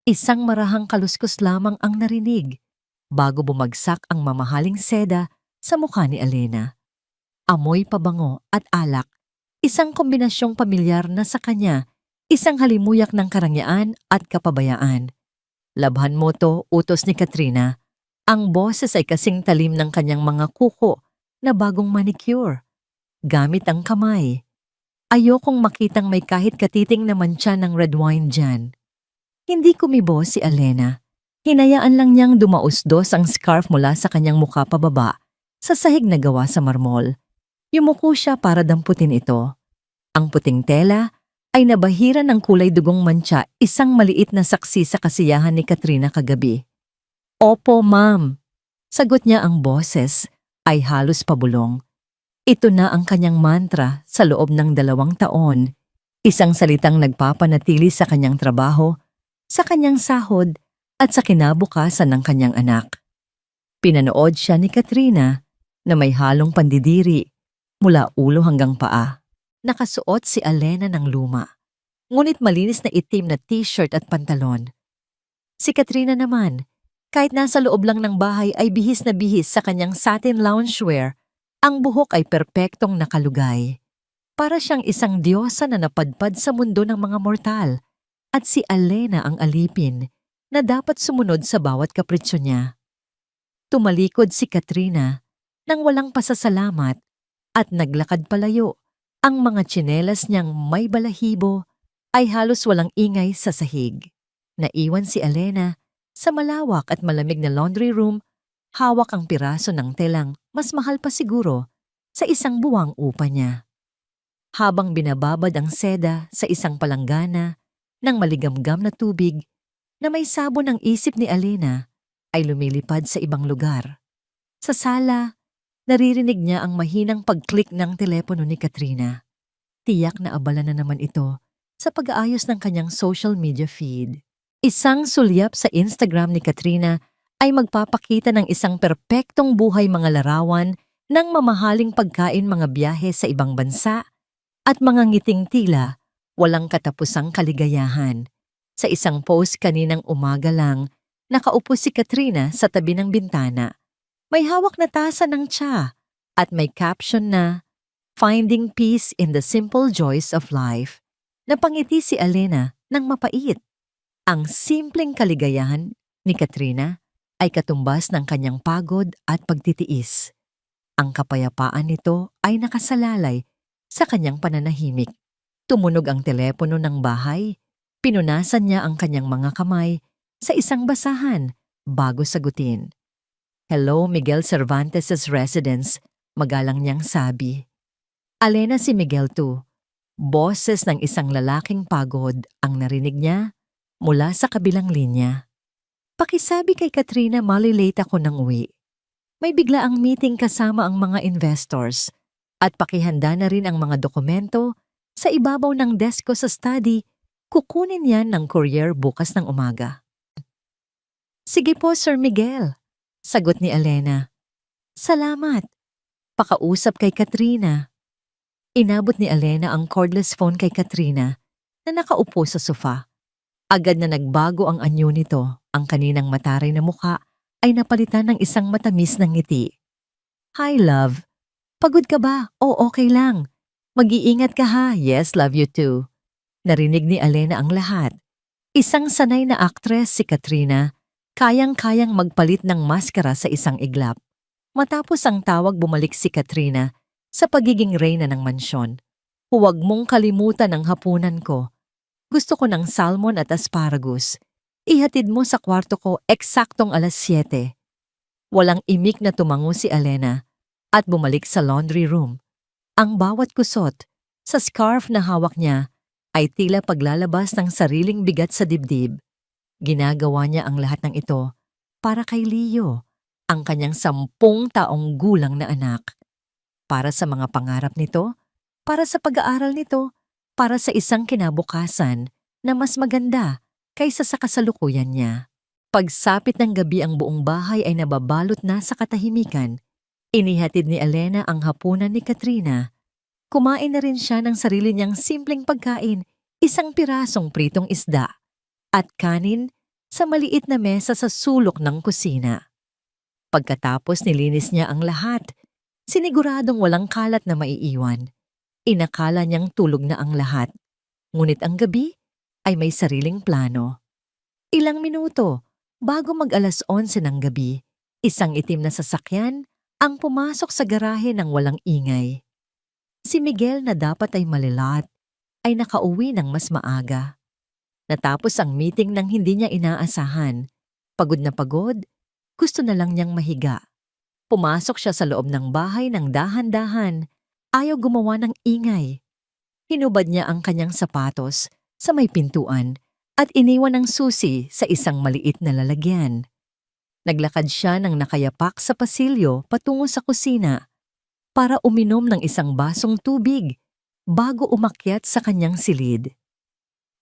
Isang marahang kaluskos lamang ang narinig bago bumagsak ang mamahaling seda sa mukha ni Alena. Amoy pabango at alak, isang kombinasyong pamilyar na sa kanya, isang halimuyak ng karangyaan at kapabayaan. Labhan mo to, utos ni Katrina. Ang boses ay kasing talim ng kanyang mga kuko na bagong manicure. Gamit ang kamay. Ayokong makitang may kahit katiting na mantsa ng red wine dyan. Hindi kumibo si Alena. Hinayaan lang niyang dumausdos ang scarf mula sa kanyang mukha pababa sa sahig na gawa sa marmol. Yumuko siya para damputin ito. Ang puting tela ay nabahira ng kulay dugong mantsa, isang maliit na saksi sa kasiyahan ni Katrina kagabi. Opo, ma'am. Sagot niya, ang boses ay halos pabulong. Ito na ang kanyang mantra sa loob ng 2 taon. Isang salitang nagpapanatili sa kanyang trabaho, sa kanyang sahod, at sa kinabukasan ng kanyang anak. Pinanood siya ni Katrina na may halong pandidiri mula ulo hanggang paa. Nakasuot si Alena ng luma, ngunit malinis na itim na t-shirt at pantalon. Si Katrina naman, kahit nasa loob lang ng bahay ay bihis na bihis sa kanyang satin loungewear, ang buhok ay perpektong nakalugay. Para siyang isang diyosa na napadpad sa mundo ng mga mortal, at si Alena ang alipin na dapat sumunod sa bawat kapritsyo niya. Tumalikod si Katrina nang walang pasasalamat at naglakad palayo. Ang mga tsinelas niyang may balahibo ay halos walang ingay sa sahig. Naiwan si Alena sa malawak at malamig na laundry room, hawak ang piraso ng telang mas mahal pa siguro sa isang buwang upa niya. Habang binababad ang seda sa isang palanggana ng maligamgam na tubig na may sabon, ng isip ni Alena ay lumilipad sa ibang lugar. Sa sala, naririnig niya ang mahinang pag-click ng telepono ni Katrina. Tiyak na abala na naman ito sa pag-aayos ng kanyang social media feed. Isang sulyap sa Instagram ni Katrina ay magpapakita ng isang perpektong buhay, mga larawan ng mamahaling pagkain, mga biyahe sa ibang bansa, at mga ngiting tila walang katapusang kaligayahan. Sa isang post kaninang umaga lang, nakaupo si Katrina sa tabi ng bintana. May hawak na tasa ng tsa at may caption na, "Finding peace in the simple joys of life." Napangiti si Alena ng mapait. Ang simpleng kaligayahan ni Katrina ay katumbas ng kanyang pagod at pagtitiis. Ang kapayapaan nito ay nakasalalay sa kanyang pananahimik. Tumunog ang telepono ng bahay. Pinunasan niya ang kanyang mga kamay sa isang basahan bago sagutin. "Hello, Miguel Cervantes's residence," magalang niyang sabi. Alena, si Miguel to. Boses ng isang lalaking pagod ang narinig niya mula sa kabilang linya. "Pakisabi kay Katrina malilate ako ng uwi. May bigla ang meeting kasama ang mga investors, at pakihanda na rin ang mga dokumento sa ibabaw ng desk ko sa study. Kukunin yan ng courier bukas ng umaga." "Sige po, Sir Miguel," sagot ni Alena. "Salamat." Pakausap kay Katrina. Inabot ni Alena ang cordless phone kay Katrina na nakaupo sa sofa. Agad na nagbago ang anyo nito. Ang kaninang mataray na mukha ay napalitan ng isang matamis na ngiti. "Hi, love. Pagod ka ba? O okay lang. Mag-iingat ka ha. Yes, love you too." Narinig ni Alena ang lahat. Isang sanay na aktres si Katrina, kayang-kayang magpalit ng maskara sa isang iglap. Matapos ang tawag, bumalik si Katrina sa pagiging reyna ng mansyon. "Huwag mong kalimutan ang hapunan ko. Gusto ko ng salmon at asparagus. Ihatid mo sa kwarto ko eksaktong 7:00. Walang imik na tumango si Alena at bumalik sa laundry room. Ang bawat kusot sa scarf na hawak niya ay tila paglalabas ng sariling bigat sa dibdib. Ginagawa niya ang lahat ng ito para kay Leo, ang kanyang 10 taong gulang na anak. Para sa mga pangarap nito, para sa pag-aaral nito, para sa isang kinabukasan na mas maganda kaysa sa kasalukuyan niya. Pagsapit ng gabi, ang buong bahay ay nababalot na sa katahimikan. Inihatid ni Alena ang hapunan ni Katrina. Kumain na rin siya ng sarili niyang simpleng pagkain, isang pirasong pritong isda at kanin sa maliit na mesa sa sulok ng kusina. Pagkatapos nilinis niya ang lahat, siniguradong walang kalat na maiiwan. Inakala niyang tulog na ang lahat, ngunit ang gabi ay may sariling plano. Ilang minuto bago mag-alas 11 ng gabi, isang itim na sasakyan ang pumasok sa garahe ng walang ingay. Si Miguel na dapat ay malilat ay nakauwi ng mas maaga. Natapos ang meeting nang hindi niya inaasahan. Pagod na pagod, gusto na lang niyang mahiga. Pumasok siya sa loob ng bahay ng dahan-dahan, ayaw gumawa ng ingay. Hinubad niya ang kanyang sapatos sa may pintuan at iniwan ang susi sa isang maliit na lalagyan. Naglakad siya ng nakayapak sa pasilyo patungo sa kusina para uminom ng isang basong tubig bago umakyat sa kanyang silid.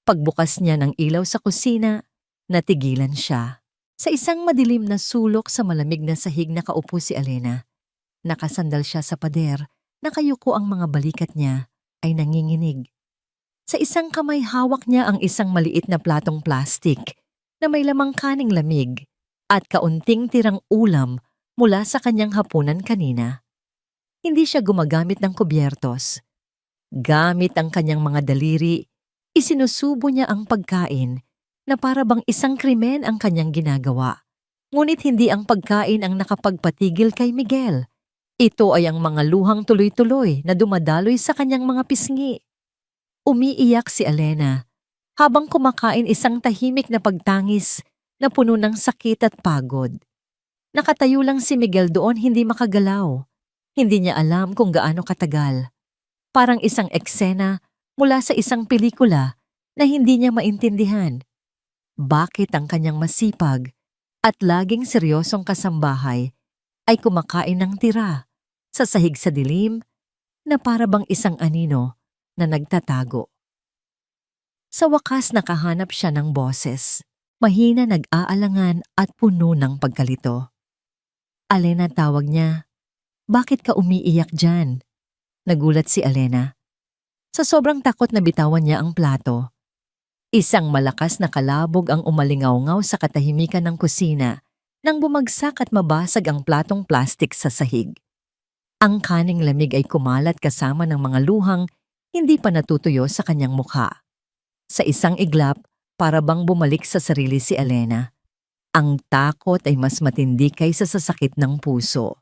Pagbukas niya ng ilaw sa kusina, natigilan siya. Sa isang madilim na sulok sa malamig na sahig nakaupo si Alena. Nakasandal siya sa pader, nakayuko ang mga balikat niya ay nanginginig. Sa isang kamay hawak niya ang isang maliit na platong plastik na may lamang kaning lamig at kaunting tirang ulam mula sa kanyang hapunan kanina. Hindi siya gumagamit ng kubyertos. Gamit ang kanyang mga daliri, isinusubo niya ang pagkain na para bang isang krimen ang kanyang ginagawa. Ngunit hindi ang pagkain ang nakapagpatigil kay Miguel. Ito ay ang mga luhang tuloy-tuloy na dumadaloy sa kanyang mga pisngi. Umiiyak si Alena habang kumakain isang tahimik na pagtangis na puno ng sakit at pagod. Nakatayo lang si Miguel doon, hindi makagalaw. Hindi niya alam kung gaano katagal. Parang isang eksena mula sa isang pelikula na hindi niya maintindihan. Bakit ang kanyang masipag at laging seryosong kasambahay ay kumakain ng tira sa sahig sa dilim na para bang isang anino na nagtatago. Sa wakas nakahanap siya ng boses, mahina, nag-aalangan at puno ng pagkalito. Alena, tawag niya. Bakit ka umiiyak dyan? Nagulat si Alena. Sa sobrang takot na bitawan niya ang plato. Isang malakas na kalabog ang umalingaw-ngaw sa katahimikan ng kusina nang bumagsak at mabasag ang platong plastik sa sahig. Ang kaning lamig ay kumalat kasama ng mga luhang hindi pa natutuyo sa kanyang mukha. Sa isang iglap, para bang bumalik sa sarili si Alena. Ang takot ay mas matindi kaysa sa sakit ng puso.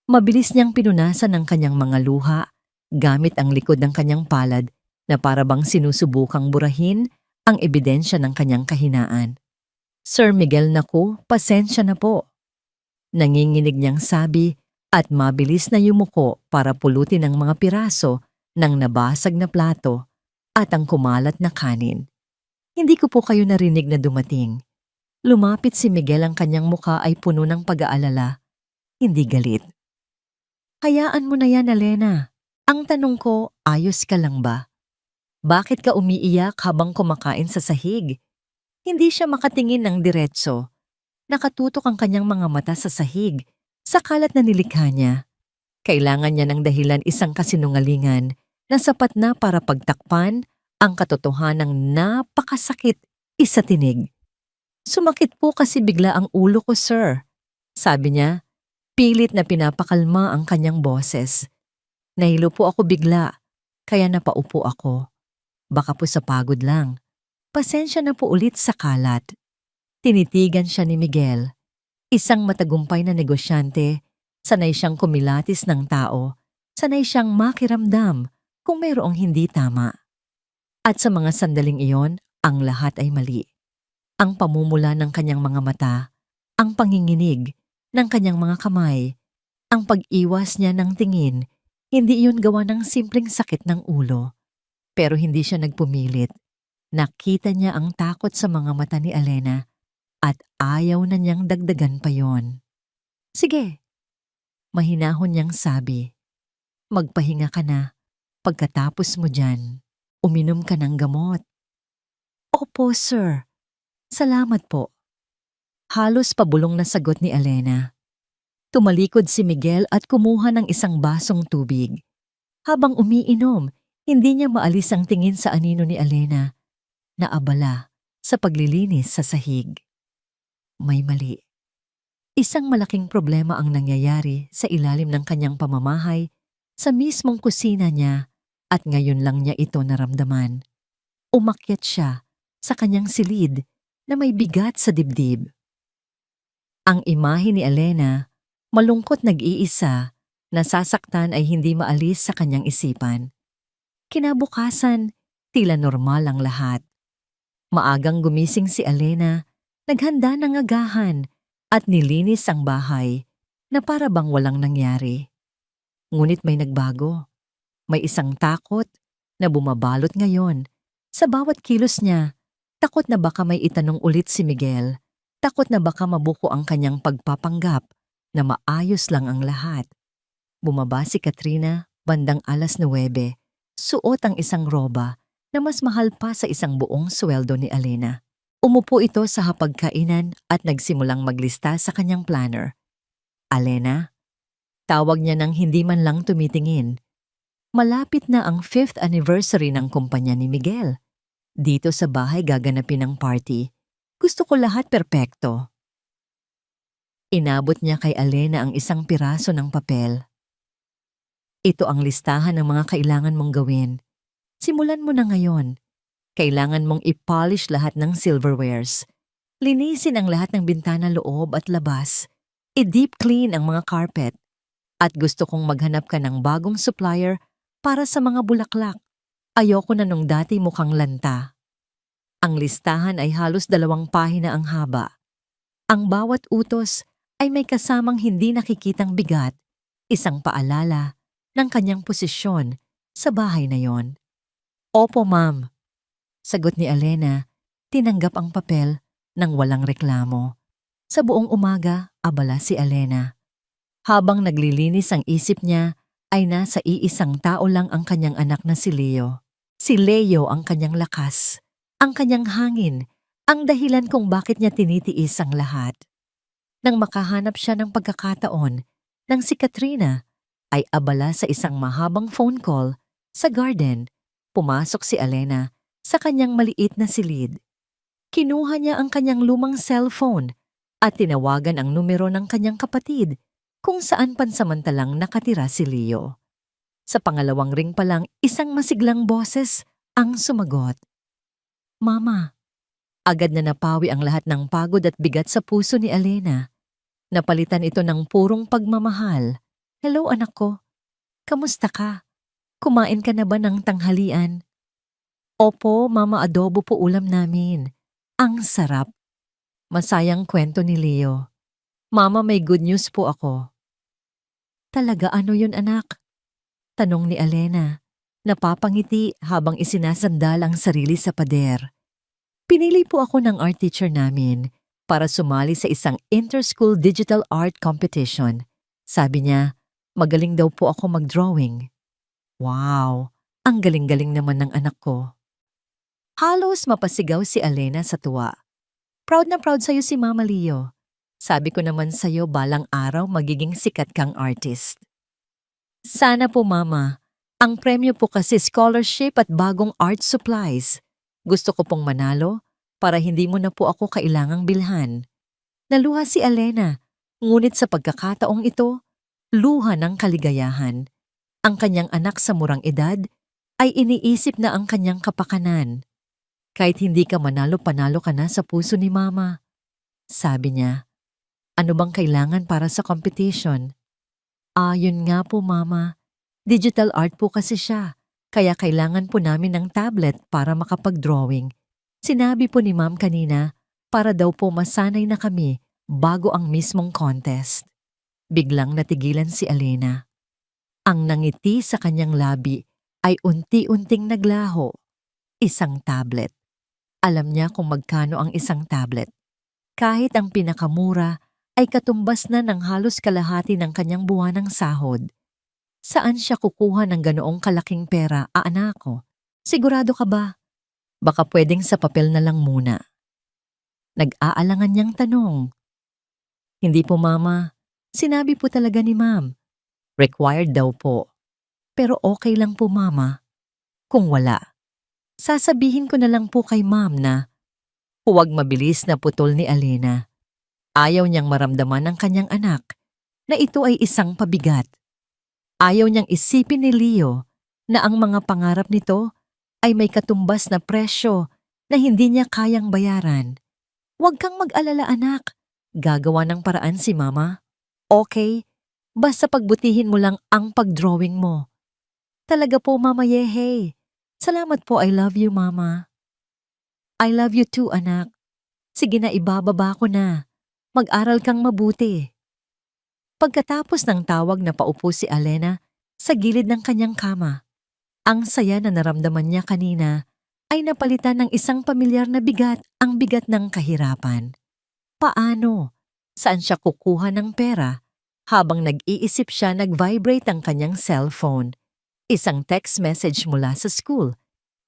Mabilis niyang pinunasan ang kanyang mga luha gamit ang likod ng kanyang palad na para bang sinusubukang burahin ang ebidensya ng kanyang kahinaan. Sir Miguel, naku, pasensya na po. Nanginginig niyang sabi at mabilis na yumuko para pulutin ang mga piraso ng nabasag na plato at ang kumalat na kanin. Hindi ko po kayo narinig na dumating. Lumapit si Miguel, ang kanyang mukha ay puno ng pag-aalala, hindi galit. Hayaan mo na yan, Alena. Ang tanong ko, ayos ka lang ba? Bakit ka umiiyak habang kumakain sa sahig? Hindi siya makatingin ng diretso. Nakatutok ang kanyang mga mata sa sahig, sa kalat na nilikha niya. Kailangan niya ng dahilan, isang kasinungalingan na sapat na para pagtakpan ang katotohanang napakasakit sa tinig. Sumakit po kasi bigla ang ulo ko, sir. Sabi niya, pilit na pinapakalma ang kanyang boses. Nahilo po ako bigla, kaya napaupo ako. Baka po sa pagod lang. Pasensya na po ulit sa kalat. Tinitigan siya ni Miguel. Isang matagumpay na negosyante, sanay siyang kumilatis ng tao, sanay siyang makiramdam kung mayroong hindi tama. At sa mga sandaling iyon, ang lahat ay mali. Ang pamumula ng kanyang mga mata, ang panginginig ng kanyang mga kamay, ang pag-iwas niya ng tingin, hindi iyon gawa ng simpleng sakit ng ulo. Pero hindi siya nagpumilit. Nakita niya ang takot sa mga mata ni Alena at ayaw na niyang dagdagan pa yon. Sige, mahinahon niyang sabi. Magpahinga ka na. Pagkatapos mo dyan, uminom ka ng gamot. Opo, sir. Salamat po. Halos pabulong na sagot ni Alena. Tumalikod si Miguel at kumuha ng isang basong tubig. Habang umiinom, hindi niya maalis ang tingin sa anino ni Alena. Naabala, sa paglilinis sa sahig. May mali. Isang malaking problema ang nangyayari sa ilalim ng kanyang pamamahay sa mismong kusina niya at ngayon lang niya ito naramdaman. Umakyat siya sa kanyang silid na may bigat sa dibdib. Ang imahe ni Elena, malungkot nag-iisa, nasasaktan ay hindi maalis sa kanyang isipan. Kinabukasan, tila normal ang lahat. Maagang gumising si Elena, naghanda ng agahan at nilinis ang bahay na para bang walang nangyari. Ngunit may nagbago. May isang takot na bumabalot ngayon. Sa bawat kilos niya, takot na baka may itanong ulit si Miguel. Takot na baka mabuko ang kanyang pagpapanggap na maayos lang ang lahat. Bumaba si Katrina bandang 9:09. Suot ang isang roba na mas mahal pa sa isang buong sweldo ni Elena. Umupo ito sa hapagkainan at nagsimulang maglista sa kanyang planner. Elena, tawag niya nang hindi man lang tumitingin. Malapit na ang 5th anniversary ng kumpanya ni Miguel. Dito sa bahay gaganapin ang party. Gusto ko lahat perpekto. Inabot niya kay Elena ang isang piraso ng papel. Ito ang listahan ng mga kailangan mong gawin. Simulan mo na ngayon. Kailangan mong i-polish lahat ng silverwares. Linisin ang lahat ng bintana loob at labas. I-deep clean ang mga carpet. At gusto kong maghanap ka ng bagong supplier para sa mga bulaklak. Ayoko na nung dati mukhang lanta. Ang listahan ay halos 2 pahina ang haba. Ang bawat utos ay may kasamang hindi nakikitang bigat, isang paalala ng kanyang posisyon sa bahay na yon. Opo, ma'am. Sagot ni Elena, tinanggap ang papel nang walang reklamo. Sa buong umaga, abala si Elena. Habang naglilinis ang isip niya, ay nasa iisang tao lang ang kanyang anak na si Leo. Si Leo ang kanyang lakas, ang kanyang hangin, ang dahilan kung bakit niya tinitiis ang lahat. Nang makahanap siya ng pagkakataon, nang si Katrina ay abala sa isang mahabang phone call sa garden, pumasok si Elena sa kanyang maliit na silid. Kinuha niya ang kanyang lumang cellphone at tinawagan ang numero ng kanyang kapatid kung saan pansamantalang nakatira si Leo. Sa pangalawang ring pa lang, isang masiglang boses ang sumagot. Mama. Agad na napawi ang lahat ng pagod at bigat sa puso ni Elena. Napalitan ito ng purong pagmamahal. Hello anak ko. Kamusta ka? Kumain ka na ba ng tanghalian? Opo, mama, adobo po ulam namin. Ang sarap. Masayang kwento ni Leo. Mama, may good news po ako. Talaga ano yun anak? Tanong ni Elena. Napapangiti habang isinasandal ang sarili sa pader. Pinili po ako ng art teacher namin para sumali sa isang inter-school digital art competition. Sabi niya, magaling daw po ako mag-drawing. Wow, ang galing-galing naman ng anak ko. Halos mapasigaw si Elena sa tuwa. Proud na proud sa'yo si Mama Leo. Sabi ko naman sa'yo balang araw magiging sikat kang artist. Sana po Mama. Ang premyo po kasi scholarship at bagong art supplies. Gusto ko pong manalo para hindi mo na po ako kailangang bilhan. Naluha si Elena, ngunit sa pagkakataong ito, luha ng kaligayahan. Ang kanyang anak sa murang edad ay iniisip na ang kanyang kapakanan. Kahit hindi ka manalo, panalo ka na sa puso ni Mama. Sabi niya, ano bang kailangan para sa competition? Yun nga po Mama. Digital art po kasi siya, kaya kailangan po namin ng tablet para makapag-drawing. Sinabi po ni Ma'am kanina para daw po masanay na kami bago ang mismong contest. Biglang natigilan si Elena. Ang nangiti sa kanyang labi ay unti-unting naglaho. Isang tablet. Alam niya kung magkano ang isang tablet. Kahit ang pinakamura ay katumbas na ng halos kalahati ng kanyang buwanang sahod. Saan siya kukuha ng ganoong kalaking pera, anak ko? Sigurado ka ba? Baka pwedeng sa papel na lang muna. Nag-aalangan niyang tanong. Hindi po Mama. Sinabi po talaga ni Ma'am. Required daw po. Pero okay lang po Mama. Kung wala, sasabihin ko na lang po kay Ma'am na Huwag mabilis na putol ni Alena. Ayaw niyang maramdaman ng kanyang anak na ito ay isang pabigat. Ayaw niyang isipin ni Leo na ang mga pangarap nito ay may katumbas na presyo na hindi niya kayang bayaran. Huwag kang mag-alala anak, gagawa ng paraan si Mama. Okay, basta pagbutihin mo lang ang pagdrawing mo. Talaga po Mama Yehe. Salamat po, I love you Mama. I love you too anak. Sige na ibababa ko na. Mag-aral kang mabuti. Pagkatapos ng tawag na paupo si Alena sa gilid ng kanyang kama, ang saya na naramdaman niya kanina ay napalitan ng isang pamilyar na bigat, ang bigat ng kahirapan. Paano? Saan siya kukuha ng pera? Habang nag-iisip siya, nag-vibrate ang kanyang cellphone. Isang text message mula sa school.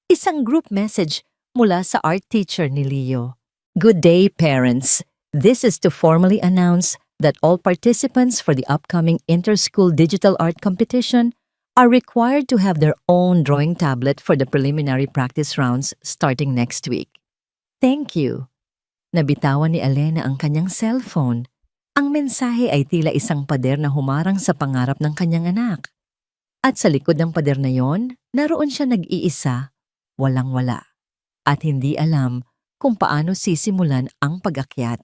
Isang group message mula sa art teacher ni Leo. Good day, parents. This is to formally announce that all participants for the upcoming inter-school digital art competition are required to have their own drawing tablet for the preliminary practice rounds starting next week. Thank you. Nabitawan ni Alena ang kanyang cellphone. Ang mensahe ay tila isang pader na humarang sa pangarap ng kanyang anak. At sa likod ng pader na yon, naroon siya nag-iisa, walang-wala. At hindi alam kung paano sisimulan ang pag-akyat.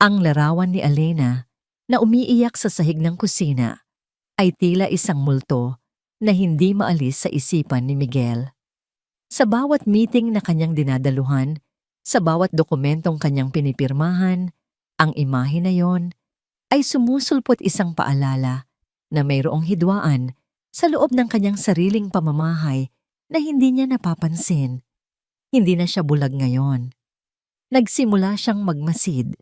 Ang larawan ni Alena na umiiyak sa sahig ng kusina ay tila isang multo na hindi maalis sa isipan ni Miguel. Sa bawat meeting na kanyang dinadaluhan, sa bawat dokumentong kanyang pinipirmahan, ang imahe na yon ay sumusulpot isang paalala na mayroong hidwaan sa loob ng kanyang sariling pamamahay na hindi niya napapansin. Hindi na siya bulag ngayon. Nagsimula siyang magmasid.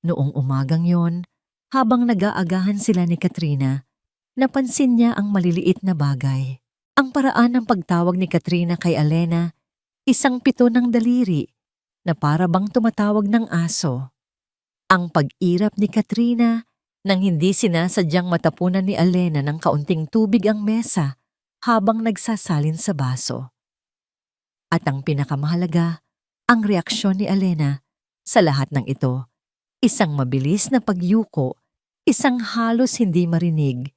Noong umagang yon, habang nag-aagahan sila ni Katrina, napansin niya ang maliliit na bagay. Ang paraan ng pagtawag ni Katrina kay Alena, isang pito ng daliri na para bang tumatawag ng aso. Ang pag-irap ni Katrina nang hindi sinasadyang matapunan ni Alena ng kaunting tubig ang mesa habang nagsasalin sa baso. At ang pinakamahalaga, ang reaksyon ni Alena sa lahat ng ito, isang mabilis na pagyuko, isang halos hindi marinig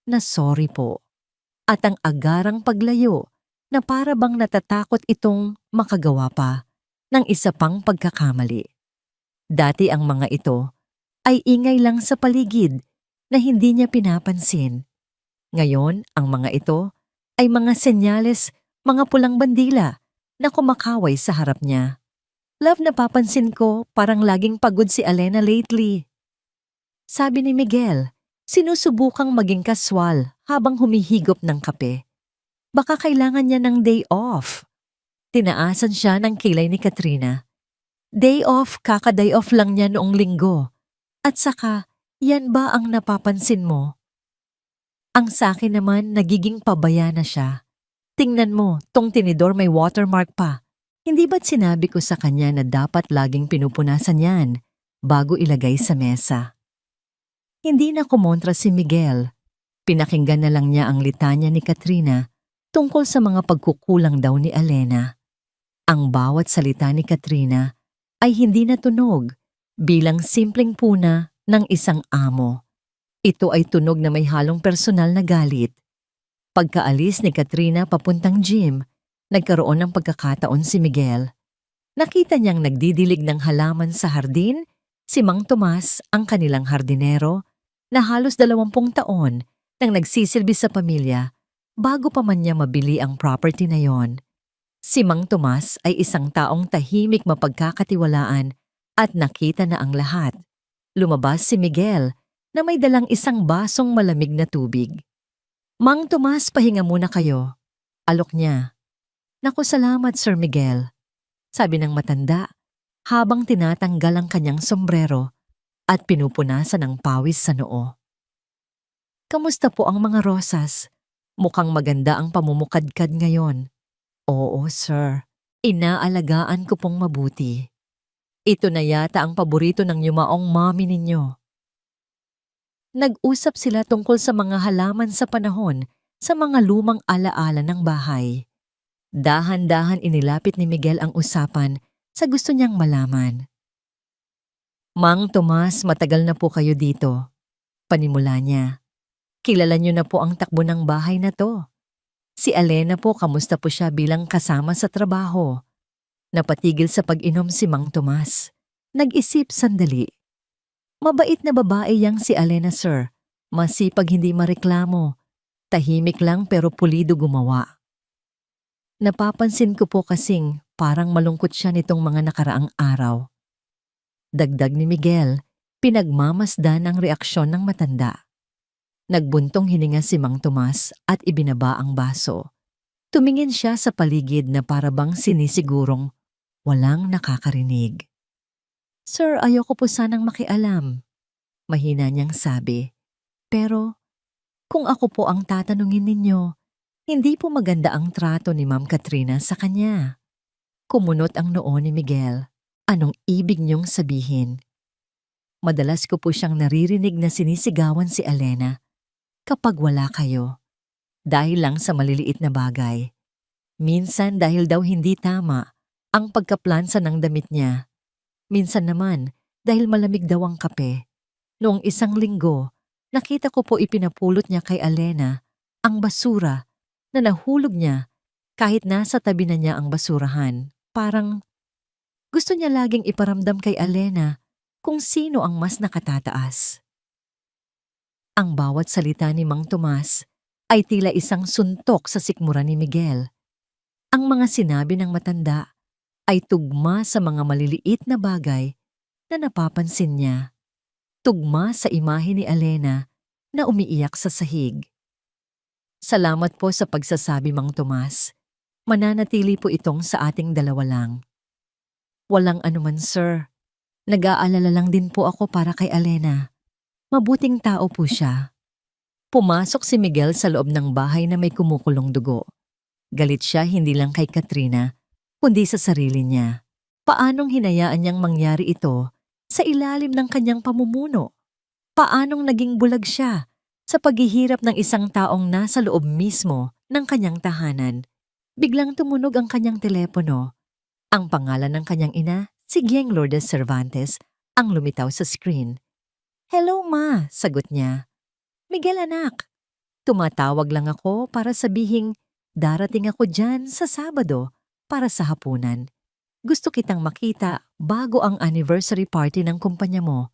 na sorry po, at ang agarang paglayo na para bang natatakot itong makagawa pa ng isa pang pagkakamali. Dati ang mga ito ay ingay lang sa paligid na hindi niya pinapansin. Ngayon, ang mga ito ay mga senyales, mga pulang bandila na kumakaway sa harap niya. Love, napapansin ko parang laging pagod si Alena lately. Sabi ni Miguel, sinusubukang maging kaswal habang humihigop ng kape. Baka kailangan niya ng day off. Tinaasan siya ng kilay ni Katrina. Day off, kaka-day off lang niya noong linggo. At saka, yan ba ang napapansin mo? Ang sakin naman, nagiging pabaya na siya. Tingnan mo, tong tinidor may watermark pa. Hindi ba't sinabi ko sa kanya na dapat laging pinupunasan yan bago ilagay sa mesa? Hindi na kumontra si Miguel. Pinakinggan na lang niya ang litanya ni Katrina tungkol sa mga pagkukulang daw ni Alena. Ang bawat salita ni Katrina ay hindi natunog bilang simpleng puna ng isang amo. Ito ay tunog na may halong personal na galit. Pagkaalis ni Katrina papuntang gym, nagkaroon ng pagkakataon si Miguel. Nakita niyang nagdidilig ng halaman sa hardin si Mang Tomas, ang kanilang hardinero, na halos 20 taon nang nagsisilbi sa pamilya bago pa man niya mabili ang property na yon. Si Mang Tomas ay isang taong tahimik, mapagkakatiwalaan at nakita na ang lahat. Lumabas si Miguel na may dalang isang basong malamig na tubig. Mang Tomas, pahinga muna kayo. Alok niya. Naku, salamat Sir Miguel, sabi ng matanda habang tinatanggal ang kanyang sombrero at pinupunasan ng pawis sa noo. Kamusta po ang mga rosas? Mukhang maganda ang pamumukadkad ngayon. Oo, sir. Inaalagaan ko pong mabuti. Ito na yata ang paborito ng yumaong mommy ninyo. Nag-usap sila tungkol sa mga halaman sa panahon sa mga lumang alaala ng bahay. Dahan-dahan inilapit ni Miguel ang usapan sa gusto niyang malaman. Mang Tomas, matagal na po kayo dito. Panimula niya. Kilala niyo na po ang takbo ng bahay na to. Si Alena po, kamusta po siya bilang kasama sa trabaho? Napatigil sa pag-inom si Mang Tomas. Nag-isip sandali. Mabait na babae yang si Alena, sir. Masipag, hindi mareklamo. Tahimik lang pero pulido gumawa. Napapansin ko po kasing parang malungkot siya nitong mga nakaraang araw. Dagdag ni Miguel, pinagmamasdan ang reaksyon ng matanda. Nagbuntong hininga si Mang Tomas at ibinaba ang baso. Tumingin siya sa paligid na parabang sinisigurong walang nakakarinig. Sir, ayoko po sanang makialam. Mahina niyang sabi. Pero kung ako po ang tatanungin ninyo, hindi po maganda ang trato ni Ma'am Katrina sa kanya. Kumunot ang noo ni Miguel. Anong ibig niyong sabihin? Madalas ko po siyang naririnig na sinisigawan si Alena kapag wala kayo. Dahil lang sa maliliit na bagay. Minsan dahil daw hindi tama ang pagkaplansa ng damit niya. Minsan naman dahil malamig daw ang kape. Noong isang linggo, nakita ko po ipinapulot niya kay Alena ang basura na nahulog niya kahit nasa tabi na niya ang basurahan. Parang gusto niya laging iparamdam kay Alena kung sino ang mas nakatataas. Ang bawat salita ni Mang Tomas ay tila isang suntok sa sikmura ni Miguel. Ang mga sinabi ng matanda ay tugma sa mga maliliit na bagay na napapansin niya. Tugma sa imahe ni Alena na umiiyak sa sahig. Salamat po sa pagsasabi, Mang Tomas. Mananatili po itong sa ating dalawa lang. Walang anuman, sir. Nag-aalala lang din po ako para kay Alena. Mabuting tao po siya. Pumasok si Miguel sa loob ng bahay na may kumukulong dugo. Galit siya hindi lang kay Katrina, kundi sa sarili niya. Paanong hinayaan niyang mangyari ito sa ilalim ng kanyang pamumuno? Paanong naging bulag siya sa paghihirap ng isang taong nasa loob mismo ng kanyang tahanan? Biglang tumunog ang kanyang telepono. Ang pangalan ng kanyang ina, si Gieng Lourdes Cervantes, ang lumitaw sa screen. Hello, Ma, sagot niya. Miguel, anak. Tumatawag lang ako para sabihing darating ako dyan sa Sabado para sa hapunan. Gusto kitang makita bago ang anniversary party ng kumpanya mo.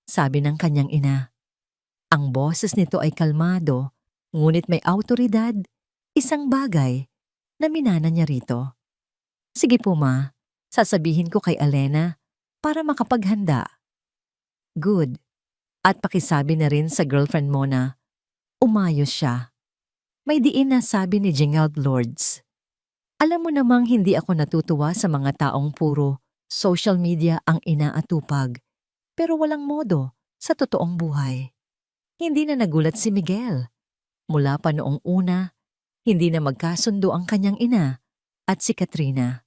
Sabi ng kanyang ina. Ang boses nito ay kalmado, ngunit may awtoridad, isang bagay na minana niya rito. Sige po, Ma, sasabihin ko kay Alena para makapaghanda. Good. At pakisabi na rin sa girlfriend mo na umayos siya. May diin na sabi ni Gingald Lourdes. Alam mo namang hindi ako natutuwa sa mga taong puro social media ang inaatupag, pero walang modo sa totoong buhay. Hindi na nagulat si Miguel. Mula pa noong una, hindi na magkasundo ang kanyang ina at si Katrina.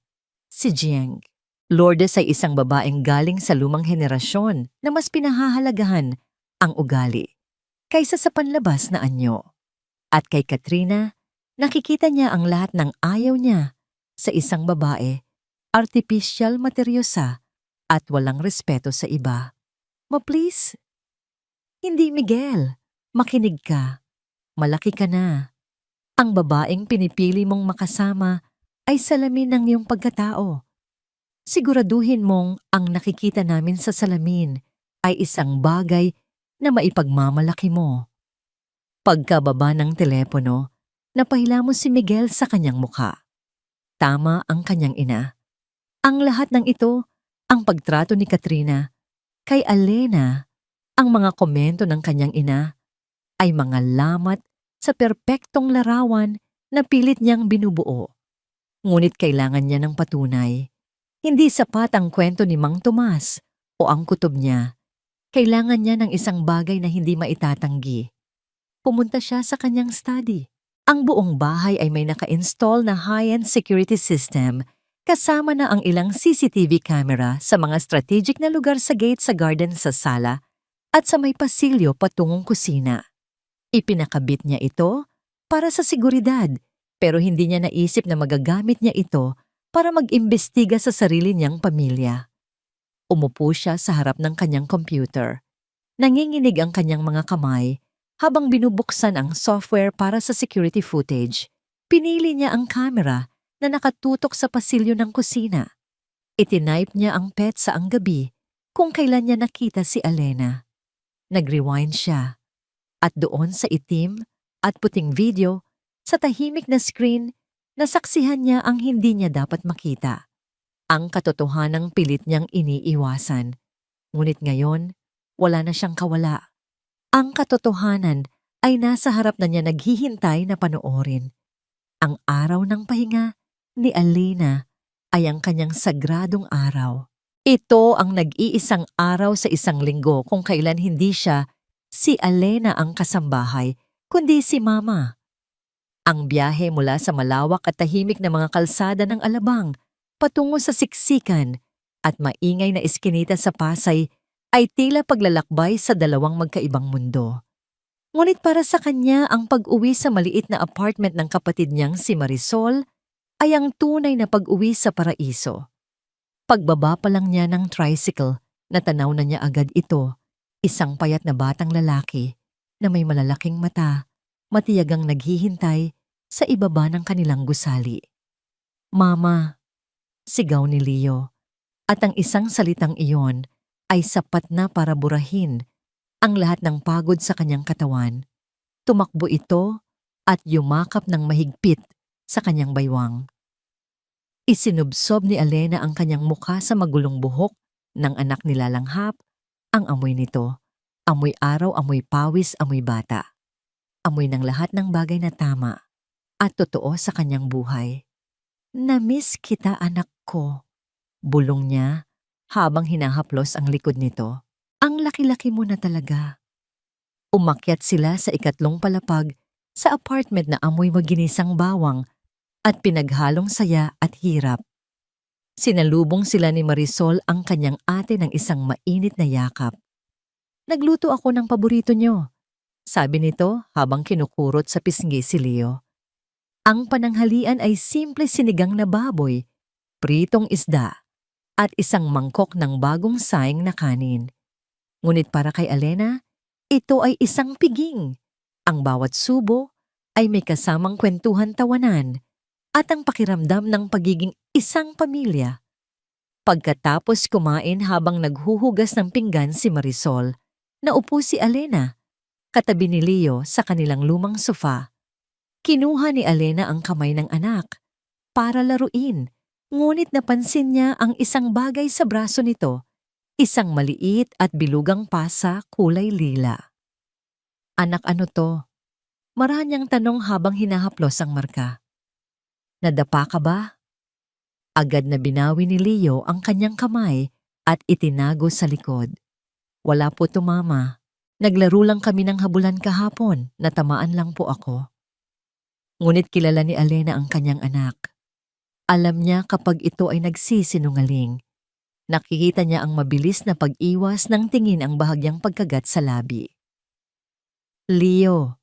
Si Gieng Lourdes ay isang babaeng galing sa lumang henerasyon na mas pinahahalagahan ang ugali kaysa sa panlabas na anyo. At kay Katrina, nakikita niya ang lahat ng ayaw niya sa isang babae, artificial, materyosa at walang respeto sa iba. Ma-please? Hindi, Miguel. Makinig ka. Malaki ka na. Ang babaeng pinipili mong makasama ay salamin ng iyong pagkatao. Siguraduhin mong ang nakikita namin sa salamin ay isang bagay na maipagmamalaki mo. Pagkababa ng telepono, napahila mo si Miguel sa kanyang mukha. Tama ang kanyang ina. Ang lahat ng ito, ang pagtrato ni Katrina, kay Alena, ang mga komento ng kanyang ina, ay mga lamat sa perpektong larawan na pilit niyang binubuo. Ngunit kailangan niya ng patunay. Hindi sapat ang kwento ni Mang Tomas o ang kutob niya. Kailangan niya ng isang bagay na hindi maitatanggi. Pumunta siya sa kanyang study. Ang buong bahay ay may naka-install na high-end security system kasama na ang ilang CCTV camera sa mga strategic na lugar sa gate sa garden sa sala at sa may pasilyo patungong kusina. Ipinakabit niya ito para sa seguridad pero hindi niya naisip na magagamit niya ito para mag-imbestiga sa sarili niyang pamilya. Umupo siya sa harap ng kanyang computer. Nanginginig ang kanyang mga kamay habang binubuksan ang software para sa security footage. Pinili niya ang camera na nakatutok sa pasilyo ng kusina. Itinipe niya ang petsa ang gabi kung kailan niya nakita si Alena. Nag-rewind siya. At doon sa itim at puting video, sa tahimik na screen, nasaksihan niya ang hindi niya dapat makita. Ang katotohanang pilit niyang iniiwasan. Ngunit ngayon, wala na siyang kawala. Ang katotohanan ay nasa harap na niya naghihintay na panoorin. Ang araw ng pahinga ni Alena ay ang kanyang sagradong araw. Ito ang nag-iisang araw sa isang linggo kung kailan hindi siya si Alena ang kasambahay, kundi si Mama. Ang biyahe mula sa malawak at tahimik na mga kalsada ng Alabang patungo sa siksikan at maingay na iskinita sa Pasay ay tila paglalakbay sa dalawang magkaibang mundo. Ngunit para sa kanya ang pag-uwi sa maliit na apartment ng kapatid niyang si Marisol ay ang tunay na pag-uwi sa paraiso. Pagbaba pa lang niya ng tricycle, natanaw na niya agad ito, isang payat na batang lalaki na may malalaking mata, matiyagang naghihintay sa ibaba ng kanilang gusali. Mama, sigaw ni Leo, at ang isang salitang iyon ay sapat na para burahin ang lahat ng pagod sa kanyang katawan. Tumakbo ito at yumakap ng mahigpit sa kanyang baywang. Isinubsob ni Alena ang kanyang mukha sa magulong buhok ng anak nilalanghap, ang amoy nito. Amoy araw, amoy pawis, amoy bata. Amoy ng lahat ng bagay na tama at totoo sa kanyang buhay. "Namiss kita, anak ko," bulong niya habang hinahaplos ang likod nito. "Ang laki-laki mo na talaga." Umakyat sila sa ikatlong palapag sa apartment na amoy maginisang bawang at pinaghalong saya at hirap. Sinalubong sila ni Marisol ang kanyang ate ng isang mainit na yakap. "Nagluto ako ng paborito niyo," sabi nito habang kinukurot sa pisngi si Leo. Ang pananghalian ay simple sinigang na baboy, pritong isda, at isang mangkok ng bagong saing na kanin. Ngunit para kay Alena, ito ay isang piging. Ang bawat subo ay may kasamang kwentuhan-tawanan at ang pakiramdam ng pagiging isang pamilya. Pagkatapos kumain habang naghuhugas ng pinggan si Marisol, naupo si Alena, katabi ni Leo sa kanilang lumang sofa. Kinuha ni Alena ang kamay ng anak para laruin, ngunit napansin niya ang isang bagay sa braso nito, isang maliit at bilugang pasa kulay lila. "Anak, ano to?" Marahan niyang tanong habang hinahaplos ang marka. "Nadapa ka ba?" Agad na binawi ni Leo ang kanyang kamay at itinago sa likod. "Wala po to, Mama. Naglaro lang kami ng habulan kahapon, natamaan lang po ako." Ngunit kilala ni Alena ang kanyang anak. Alam niya kapag ito ay nagsisinungaling. Nakikita niya ang mabilis na pag-iwas ng tingin ang bahagyang pagkagat sa labi. "Leo,"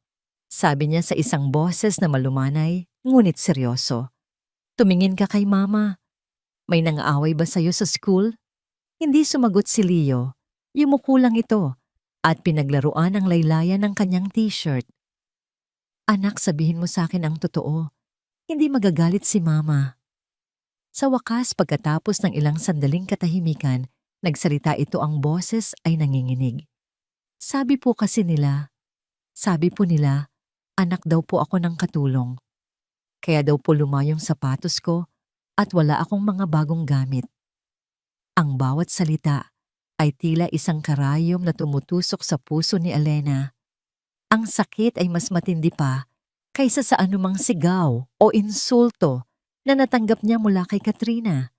sabi niya sa isang boses na malumanay ngunit seryoso. "Tumingin ka kay Mama. May nangaaway ba sa'yo sa school?" Hindi sumagot si Leo. Yumuko lang ito at pinaglaruan ang laylayan ng kanyang t-shirt. "Anak, sabihin mo sa akin ang totoo. Hindi magagalit si Mama." Sa wakas, pagkatapos ng ilang sandaling katahimikan, nagsalita ito, ang boses ay nanginginig. Sabi po nila, anak daw po ako ng katulong. Kaya daw po lumayong sapatos ko at wala akong mga bagong gamit. Ang bawat salita ay tila isang karayom na tumutusok sa puso ni Alena. Ang sakit ay mas matindi pa kaysa sa anumang sigaw o insulto na natanggap niya mula kay Katrina.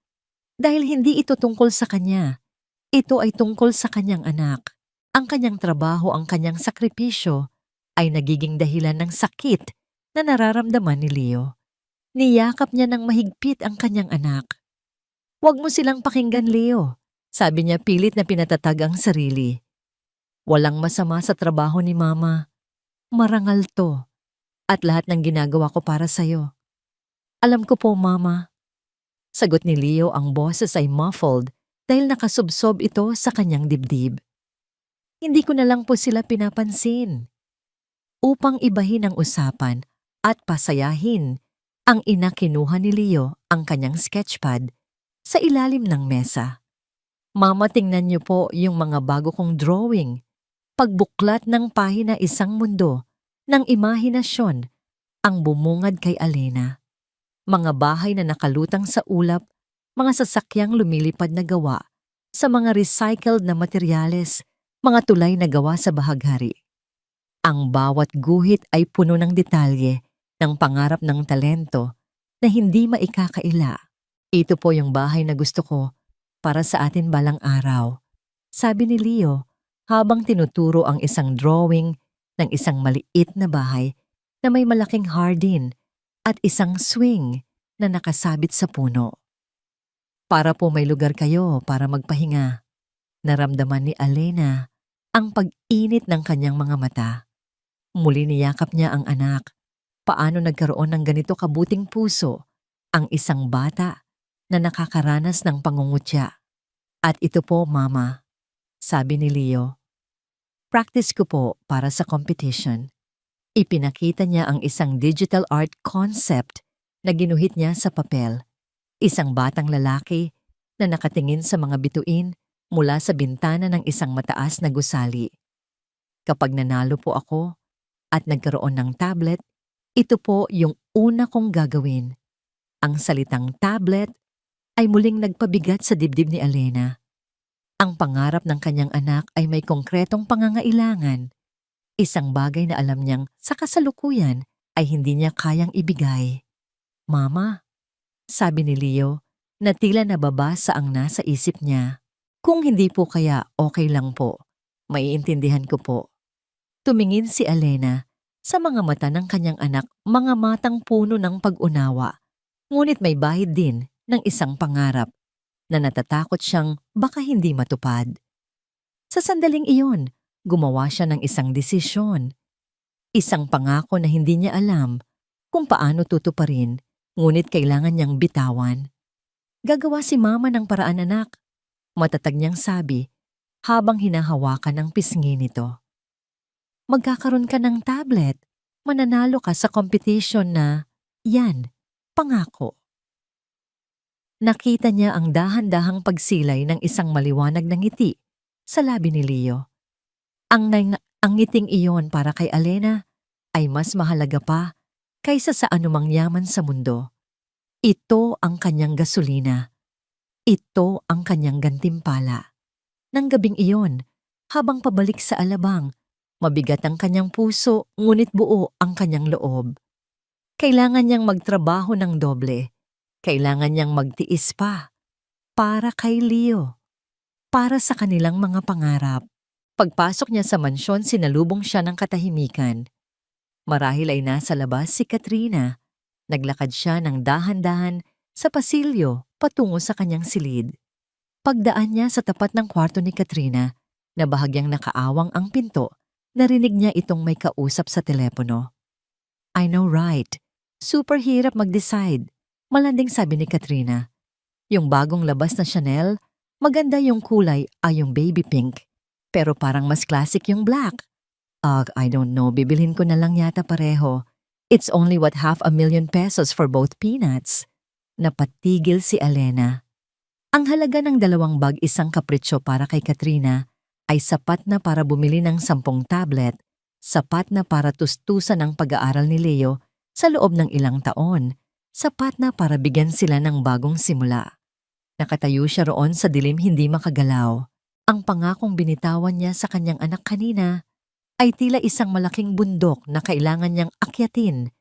Dahil hindi ito tungkol sa kanya, ito ay tungkol sa kanyang anak. Ang kanyang trabaho, ang kanyang sakripisyo ay nagiging dahilan ng sakit na nararamdaman ni Leo. Niyakap niya ng mahigpit ang kanyang anak. "Huwag mo silang pakinggan, Leo," sabi niya pilit na pinatatag ang sarili. "Walang masama sa trabaho ni Mama. Marangal to. At lahat ng ginagawa ko para sa'yo." "Alam ko po, Mama." Sagot ni Leo, ang boses ay muffled dahil nakasubsob ito sa kanyang dibdib. Hindi ko na lang po sila pinapansin. Upang ibahin ang usapan at pasayahin, ang ina kinuha ni Leo ang kanyang sketchpad sa ilalim ng mesa. Mama, tingnan niyo po yung mga bago kong drawing. Pagbuklat ng pahina, isang mundo ng imahinasyon ang bumungad kay Alena. Mga bahay na nakalutang sa ulap, mga sasakyang lumilipad na gawa sa mga recycled na materyales, mga tulay na gawa sa bahaghari. Ang bawat guhit ay puno ng detalye ng pangarap ng talento na hindi maikakaila. Ito po yung bahay na gusto ko para sa atin balang araw, sabi ni Leo habang tinuturo ang isang drawing ng isang maliit na bahay na may malaking hardin at isang swing na nakasabit sa puno. Para po may lugar kayo para magpahinga. Naramdaman ni Alena ang pag-init ng kanyang mga mata. Muli niyakap niya ang anak. Paano nagkaroon ng ganito kabuting puso ang isang bata na nakakaranas ng pangungutya? At ito po, Mama, sabi ni Leo. Practice ko po para sa competition. Ipinakita niya ang isang digital art concept na ginuhit niya sa papel. Isang batang lalaki na nakatingin sa mga bituin mula sa bintana ng isang mataas na gusali. Kapag nanalo po ako at nagkaroon ng tablet, ito po yung una kong gagawin. Ang salitang tablet ay muling nagpabigat sa dibdib ni Alena. Ang pangarap ng kanyang anak ay may konkretong pangangailangan. Isang bagay na alam niyang sa kasalukuyan ay hindi niya kayang ibigay. Mama, sabi ni Leo na tila nababasa ang nasa isip niya. Kung hindi po kaya okay lang po. Maiintindihan ko po. Tumingin si Alena sa mga mata ng kanyang anak, mga matang puno ng pag-unawa. Ngunit may bahid din ng isang pangarap na natatakot siyang baka hindi matupad. Sa sandaling iyon, gumawa siya ng isang desisyon. Isang pangako na hindi niya alam kung paano tutuparin, ngunit kailangan niyang bitawan. Gagawa si Mama ng paraan, anak, matatag niyang sabi habang hinahawakan ang pisngi nito. Magkakaroon ka ng tablet, mananalo ka sa competition na, yan, pangako. Nakita niya ang dahan-dahang pagsilay ng isang maliwanag na ngiti sa labi ni Leo. Ang ngiting iyon para kay Alena ay mas mahalaga pa kaysa sa anumang yaman sa mundo. Ito ang kanyang gasolina. Ito ang kanyang gantimpala. Nang gabing iyon, habang pabalik sa alabang, mabigat ang kanyang puso, ngunit buo ang kanyang loob. Kailangan niyang magtrabaho ng doble. Kailangan niyang magtiis pa. Para kay Leo. Para sa kanilang mga pangarap. Pagpasok niya sa mansyon, sinalubong siya ng katahimikan. Marahil ay nasa labas si Katrina. Naglakad siya ng dahan-dahan sa pasilyo patungo sa kanyang silid. Pagdaan niya sa tapat ng kwarto ni Katrina, na bahagyang nakaawang ang pinto, narinig niya itong may kausap sa telepono. I know, right? Super hirap mag-decide. Malanding sabi ni Katrina. Yung bagong labas na Chanel, maganda yung kulay ay yung baby pink. Pero parang mas classic yung black. I don't know, bibilhin ko na lang yata pareho. It's only what 500,000 pesos for both peanuts. Napatigil si Alena. Ang halaga ng 2 bag, isang kapritsyo para kay Katrina, ay sapat na para bumili ng 10 tablet, sapat na para tustusan ang pag-aaral ni Leo sa loob ng ilang taon, sapat na para bigyan sila ng bagong simula. Nakatayo siya roon sa dilim, hindi makagalaw. Ang pangakong binitawan niya sa kanyang anak kanina ay tila isang malaking bundok na kailangan niyang akyatin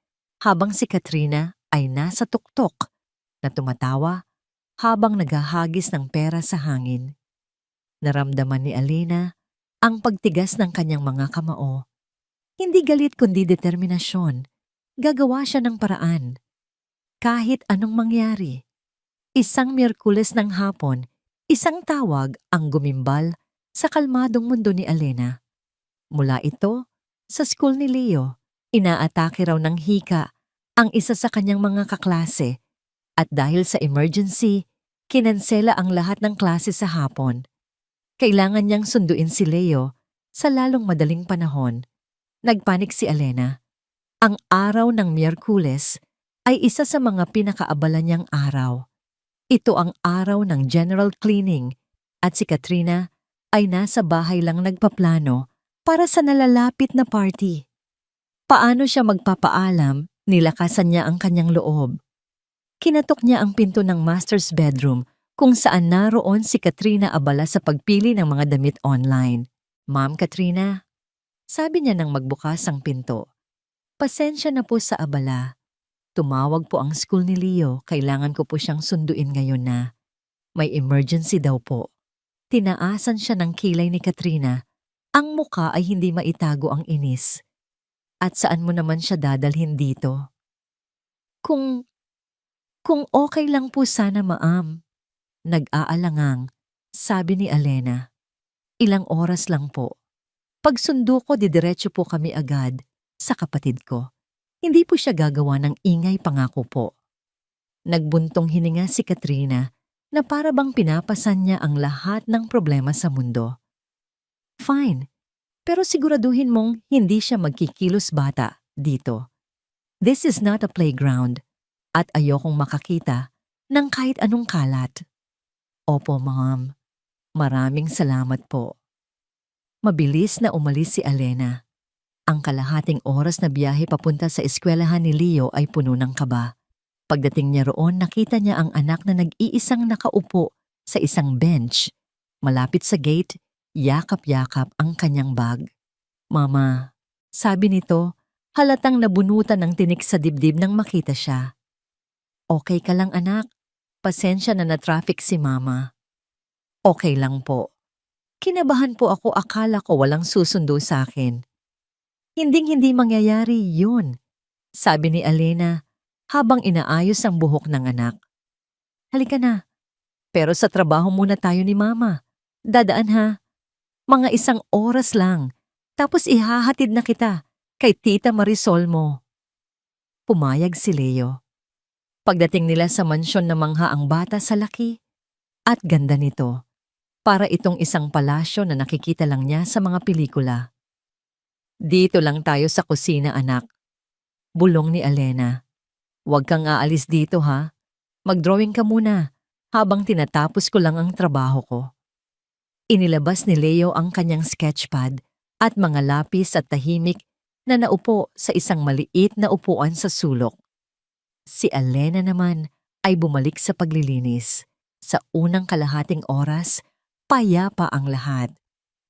habang si Katrina ay nasa tuktok na tumatawa habang naghahagis ng pera sa hangin. Naramdaman ni Alena ang pagtigas ng kanyang mga kamao. Hindi galit kundi determinasyon. Gagawa siya ng paraan. Kahit anong mangyari. Isang Miyerkules ng hapon, isang tawag ang gumimbal sa kalmadong mundo ni Alena. Mula ito, sa school ni Leo, inaatake raw ng hika ang isa sa kanyang mga kaklase. At dahil sa emergency, kinansela ang lahat ng klase sa hapon. Kailangan niyang sunduin si Leo sa lalong madaling panahon. Nagpanik si Alena. Ang araw ng Miyerkules ay isa sa mga pinakaabala niyang araw. Ito ang araw ng general cleaning at si Katrina ay nasa bahay lang nagpaplano para sa nalalapit na party. Paano siya magpapaalam, nilakasan niya ang kanyang loob. Kinatok niya ang pinto ng master's bedroom kung saan naroon si Katrina abala sa pagpili ng mga damit online. "Ma'am Katrina," sabi niya nang magbukas ang pinto. "Pasensya na po sa abala. Tumawag po ang school ni Leo, kailangan ko po siyang sunduin ngayon na. May emergency daw po." Tinaasan siya ng kilay ni Katrina. Ang muka ay hindi maitago ang inis. "At saan mo naman siya dadalhin dito?" Kung okay lang po sana, ma'am." Nag-aalangang, sabi ni Alena. "Ilang oras lang po. Pagsundo ko, didiretso po kami agad sa kapatid ko. Hindi po siya gagawa ng ingay, pangako po." Nagbuntong hininga si Katrina na para bang pinapasan niya ang lahat ng problema sa mundo. "Fine, pero siguraduhin mong hindi siya magkikilos bata dito. This is not a playground at ayokong makakita ng kahit anong kalat." "Opo, ma'am. Maraming salamat po." Mabilis na umalis si Alena. Ang kalahating oras na biyahe papunta sa eskwelahan ni Leo ay puno ng kaba. Pagdating niya roon, nakita niya ang anak na nag-iisang nakaupo sa isang bench. Malapit sa gate, yakap-yakap ang kanyang bag. "Mama," sabi nito, halatang nabunutan ng tinik sa dibdib nang makita siya. "Okay ka lang, anak? Pasensya na na-traffic si mama." "Okay lang po. Kinabahan po ako, akala ko walang susundo sa akin." "Hinding-hindi mangyayari yun," sabi ni Alena habang inaayos ang buhok ng anak. "Halika na. Pero sa trabaho muna tayo ni mama. Dadaan ha. Mga 1 oras lang. Tapos ihahatid na kita kay Tita Marisol mo." Pumayag si Leo. Pagdating nila sa mansyon, na mangha ang bata sa laki at ganda nito. Para itong isang palasyo na nakikita lang niya sa mga pelikula. "Dito lang tayo sa kusina, anak," bulong ni Alena. "Huwag kang aalis dito ha. Mag-drawing ka muna habang tinatapos ko lang ang trabaho ko." Inilabas ni Leo ang kanyang sketchpad at mga lapis at tahimik na naupo sa isang maliit na upuan sa sulok. Si Alena naman ay bumalik sa paglilinis. Sa unang kalahating oras, payapa ang lahat.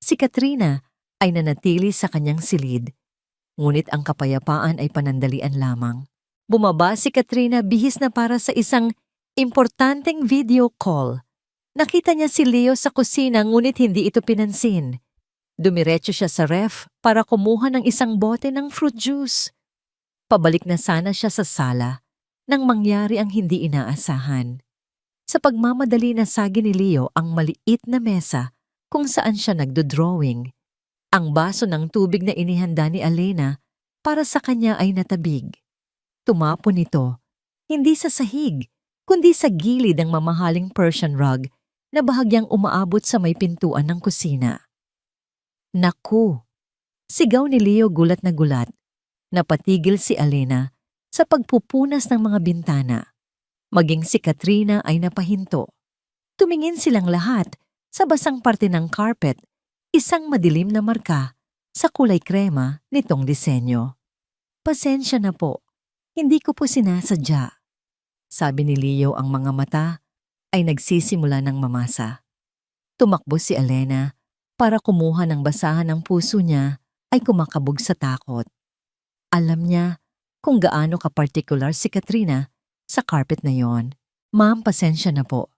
Si Katrina ay nanatili sa kanyang silid. Ngunit ang kapayapaan ay panandalian lamang. Bumaba si Katrina bihis na para sa isang importanteng video call. Nakita niya si Leo sa kusina ngunit hindi ito pinansin. Dumiretso siya sa ref para kumuha ng isang bote ng fruit juice. Pabalik na sana siya sa sala nang mangyari ang hindi inaasahan. Sa pagmamadali, nasagi ni Leo ang maliit na mesa kung saan siya nagdo-drawing. Ang baso ng tubig na inihanda ni Alena para sa kanya ay natabig. Tumapon ito, hindi sa sahig, kundi sa gilid ng mamahaling Persian rug na bahagyang umaabot sa may pintuan ng kusina. "Naku!" Sigaw ni Leo, gulat na gulat. Napatigil si Alena sa pagpupunas ng mga bintana. Maging si Katrina ay napahinto. Tumingin silang lahat sa basang parte ng carpet, isang madilim na marka sa kulay krema nitong disenyo. "Pasensya na po, hindi ko po sinasadya." Sabi ni Leo, ang mga mata ay nagsisimula ng mamasa. Tumakbo si Alena para kumuha ng basahan. Ng puso niya ay kumakabog sa takot. Alam niya kung gaano ka-particular si Katrina sa carpet na yon. "Ma'am, pasensya na po.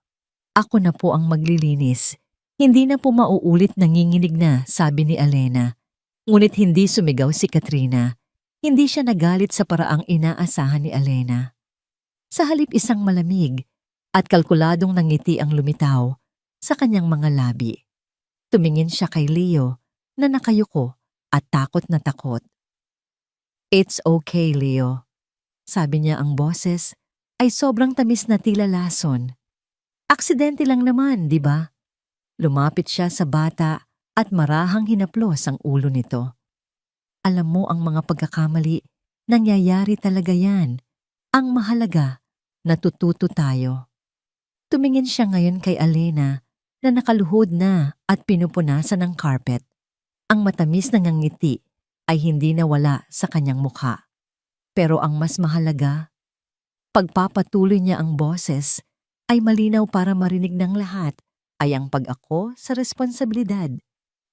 Ako na po ang maglilinis. Hindi na po mauulit." Nanginginig na, sabi ni Alena. Ngunit hindi sumigaw si Katrina. Hindi siya nagalit sa paraang inaasahan ni Alena. Sa halip, isang malamig at kalkuladong ngiti ang lumitaw sa kanyang mga labi. Tumingin siya kay Leo na nakayuko at takot na takot. "It's okay, Leo," sabi niya, ang boses ay sobrang tamis na tila lason. Aksidente lang naman, di ba? Lumapit siya sa bata at marahang hinaplos ang ulo nito. Alam mo ang mga pagkakamali, nangyayari talaga yan. Ang mahalaga, natututo tayo. Tumingin siya ngayon kay Alena na nakaluhod na at pinupunasan ng carpet. Ang matamis na ngiti ay hindi nawala sa kanyang mukha. Pero ang mas mahalaga, pagpapatuloy niya ang boses ay malinaw para marinig ng lahat ay ang pag-ako sa responsibilidad.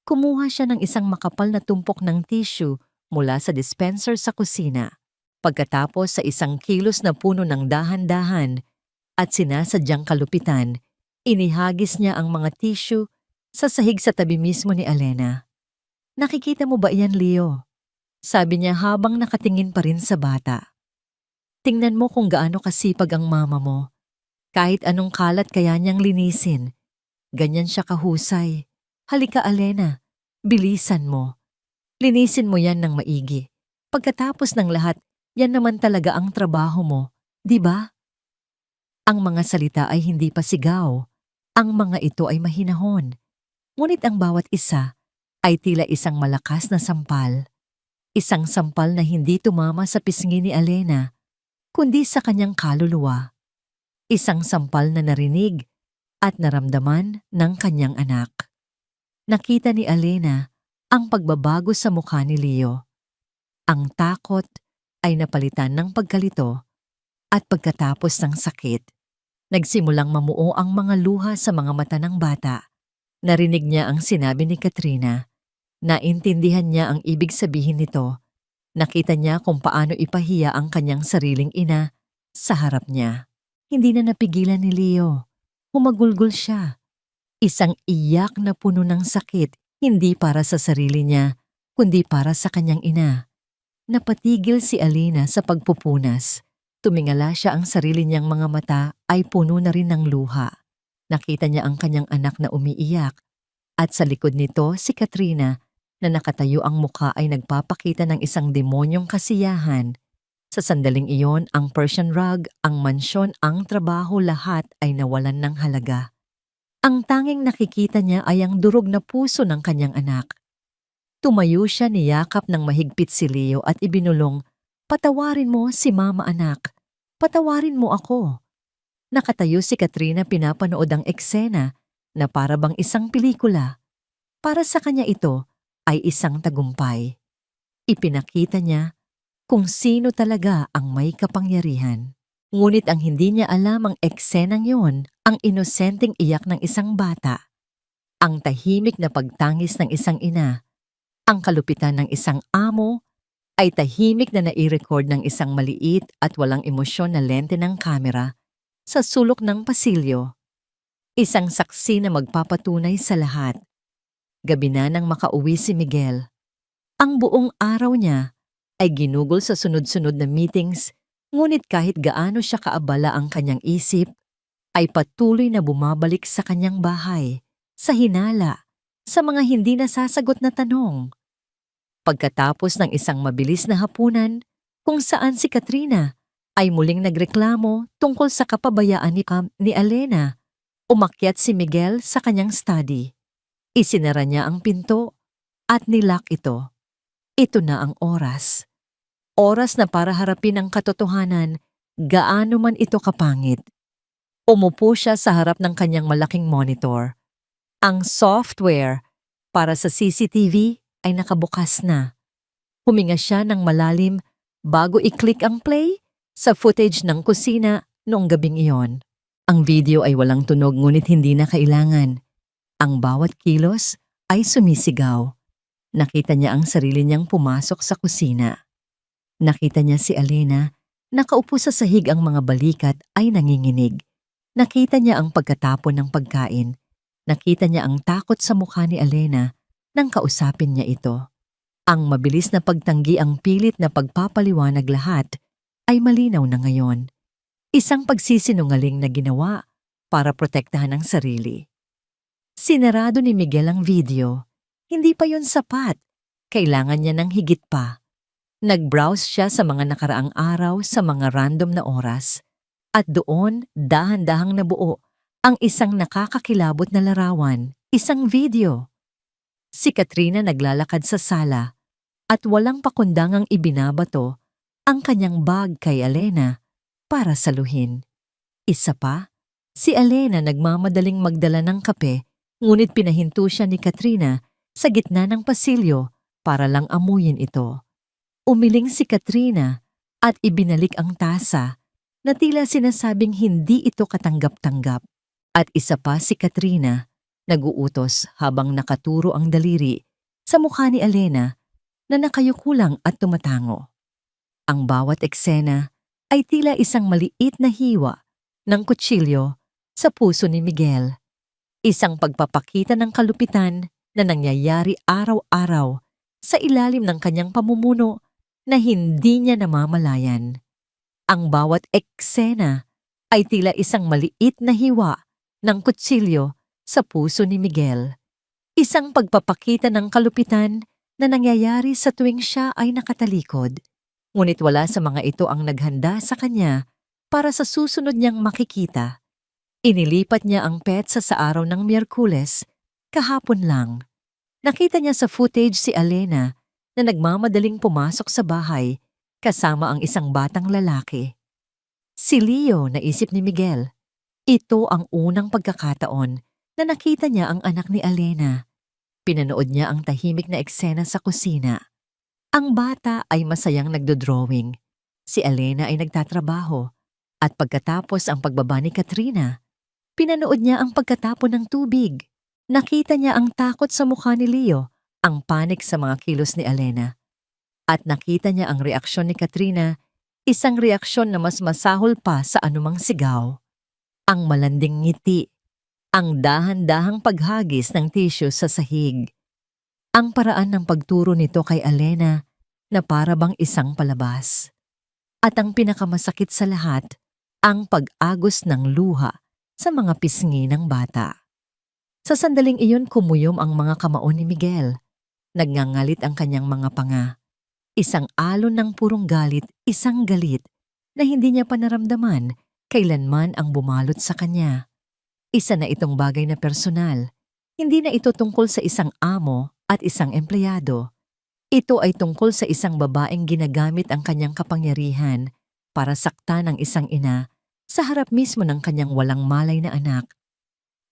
Kumuha siya ng isang makapal na tumpok ng tissue mula sa dispenser sa kusina. Pagkatapos sa 1 kilos na puno ng dahan-dahan at sinasadyang kalupitan, inihagis niya ang mga tissue sa sahig sa tabi mismo ni Alena. Nakikita mo ba iyan, Leo? Sabi niya habang nakatingin pa rin sa bata. Tingnan mo kung gaano kasipag ang mama mo. Kahit anong kalat kaya niyang linisin. Ganyan siya kahusay. Halika, Alena. Bilisan mo. Linisin mo yan ng maigi. Pagkatapos ng lahat, yan naman talaga ang trabaho mo. Di ba? Ang mga salita ay hindi pa sigaw. Ang mga ito ay mahinahon. Ngunit ang bawat isa ay tila isang malakas na sampal. Isang sampal na hindi tumama sa pisngi ni Alena, kundi sa kanyang kaluluwa. Isang sampal na narinig at naramdaman ng kanyang anak. Nakita ni Alena ang pagbabago sa mukha ni Leo. Ang takot ay napalitan ng pagkalito at pagkatapos ng sakit, nagsimulang mamuo ang mga luha sa mga mata ng bata. Narinig niya ang sinabi ni Katrina. Naintindihan niya ang ibig sabihin nito. Nakita niya kung paano ipahiya ang kanyang sariling ina sa harap niya. Hindi na napigilan ni Leo. Humagulgol siya. Isang iyak na puno ng sakit, hindi para sa sarili niya, kundi para sa kanyang ina. Napatigil si Alena sa pagpupunas. Tumingala siya, ang sarili niyang mga mata ay puno na rin ng luha. Nakita niya ang kanyang anak na umiiyak. At sa likod nito si Katrina na nakatayo, ang mukha ay nagpapakita ng isang demonyong kasiyahan. Sa sandaling iyon, ang Persian rug, ang mansyon, ang trabaho, lahat ay nawalan ng halaga. Ang tanging nakikita niya ay ang durog na puso ng kanyang anak. Tumayo siya, niyakap ng mahigpit si Leo at ibinulong, "Patawarin mo si mama, anak. Patawarin mo ako." Nakatayo si Katrina, pinapanood ang eksena na para bang isang pelikula. Para sa kanya ito ay isang tagumpay. Ipinakita niya kung sino talaga ang may kapangyarihan. Ngunit ang hindi niya alam, ang eksenang yon, ang inosenteng iyak ng isang bata, ang tahimik na pagtangis ng isang ina, ang kalupitan ng isang amo, ay tahimik na nai-record ng isang maliit at walang emosyon na lente ng kamera sa sulok ng pasilyo. Isang saksi na magpapatunay sa lahat. Gabi na nang makauwi si Miguel. Ang buong araw niya ay ginugol sa sunod-sunod na meetings, ngunit kahit gaano siya kaabala ang kanyang isip, ay patuloy na bumabalik sa kanyang bahay, sa hinala, sa mga hindi nasasagot na tanong. Pagkatapos ng isang mabilis na hapunan, kung saan si Katrina ay muling nagreklamo tungkol sa kapabayaan ni Alena, umakyat si Miguel sa kanyang study. Isinara niya ang pinto at nilock ito. Ito na ang oras. Oras na para harapin ang katotohanan, gaano man ito kapangit. Umupo siya sa harap ng kanyang malaking monitor. Ang software para sa CCTV ay nakabukas na. Huminga siya ng malalim bago i-click ang play sa footage ng kusina noong gabing iyon. Ang video ay walang tunog, ngunit hindi na kailangan. Ang bawat kilos ay sumisigaw. Nakita niya ang sarili niyang pumasok sa kusina. Nakita niya si Alena, nakaupo sa sahig, ang mga balikat ay nanginginig. Nakita niya ang pagkatapon ng pagkain. Nakita niya ang takot sa mukha ni Alena nang kausapin niya ito. Ang mabilis na pagtanggi, ang pilit na pagpapaliwanag, lahat ay malinaw na ngayon. Isang pagsisinungaling na ginawa para protektahan ang sarili. Sinarado ni Miguel ang video. Hindi pa yon sapat. Kailangan niya ng higit pa. Nag-browse siya sa mga nakaraang araw, sa mga random na oras. At doon, dahan-dahang nabuo ang isang nakakakilabot na larawan, isang video. Si Katrina naglalakad sa sala at walang pakundangang ibinabato ang kanyang bag kay Alena para saluhin. Isa pa, si Alena nagmamadaling magdala ng kape ngunit pinahinto siya ni Katrina sa gitna ng pasilyo para lang amuyin ito. Umiling si Katrina at ibinalik ang tasa na tila sinasabing hindi ito katanggap-tanggap. At isa pa si Katrina, naguutos habang nakaturo ang daliri sa mukha ni Alena na nakayukulang at tumatango. Ang bawat eksena ay tila isang maliit na hiwa ng kutsilyo sa puso ni Miguel. Isang pagpapakita ng kalupitan na nangyayari araw-araw sa ilalim ng kanyang pamumuno na hindi niya namamalayan. Ang bawat eksena ay tila isang maliit na hiwa ng kutsilyo sa puso ni Miguel. Isang pagpapakita ng kalupitan na nangyayari sa tuwing siya ay nakatalikod. Ngunit wala sa mga ito ang naghanda sa kanya para sa susunod niyang makikita. Inilipat niya ang petsa sa araw ng Miyerkules, kahapon lang. Nakita niya sa footage si Alena na nagmamadaling pumasok sa bahay kasama ang isang batang lalaki. Si Leo, naisip ni Miguel. Ito ang unang pagkakataon na nakita niya ang anak ni Alena. Pinanood niya ang tahimik na eksena sa kusina. Ang bata ay masayang nagdodrawing. Si Alena ay nagtatrabaho. At pagkatapos ang pagbaba ni Katrina, pinanood niya ang pagkatapon ng tubig. Nakita niya ang takot sa mukha ni Leo, ang panik sa mga kilos ni Alena. At nakita niya ang reaksyon ni Katrina, isang reaksyon na mas masahol pa sa anumang sigaw. Ang malanding ngiti, ang dahan-dahang paghagis ng tissue sa sahig. Ang paraan ng pagturo nito kay Alena na para bang isang palabas. At ang pinakamasakit sa lahat, ang pag-agos ng luha sa mga pisngi ng bata. Sa sandaling iyon kumuyom ang mga kamao ni Miguel. Nagngangalit ang kanyang mga panga. Isang alon ng purong galit, isang galit na hindi niya pa naramdaman kailanman ang bumalot sa kanya. Isa na itong bagay na personal. Hindi na ito tungkol sa isang amo at isang empleyado. Ito ay tungkol sa isang babaeng ginagamit ang kanyang kapangyarihan para saktan ang isang ina sa harap mismo ng kanyang walang malay na anak.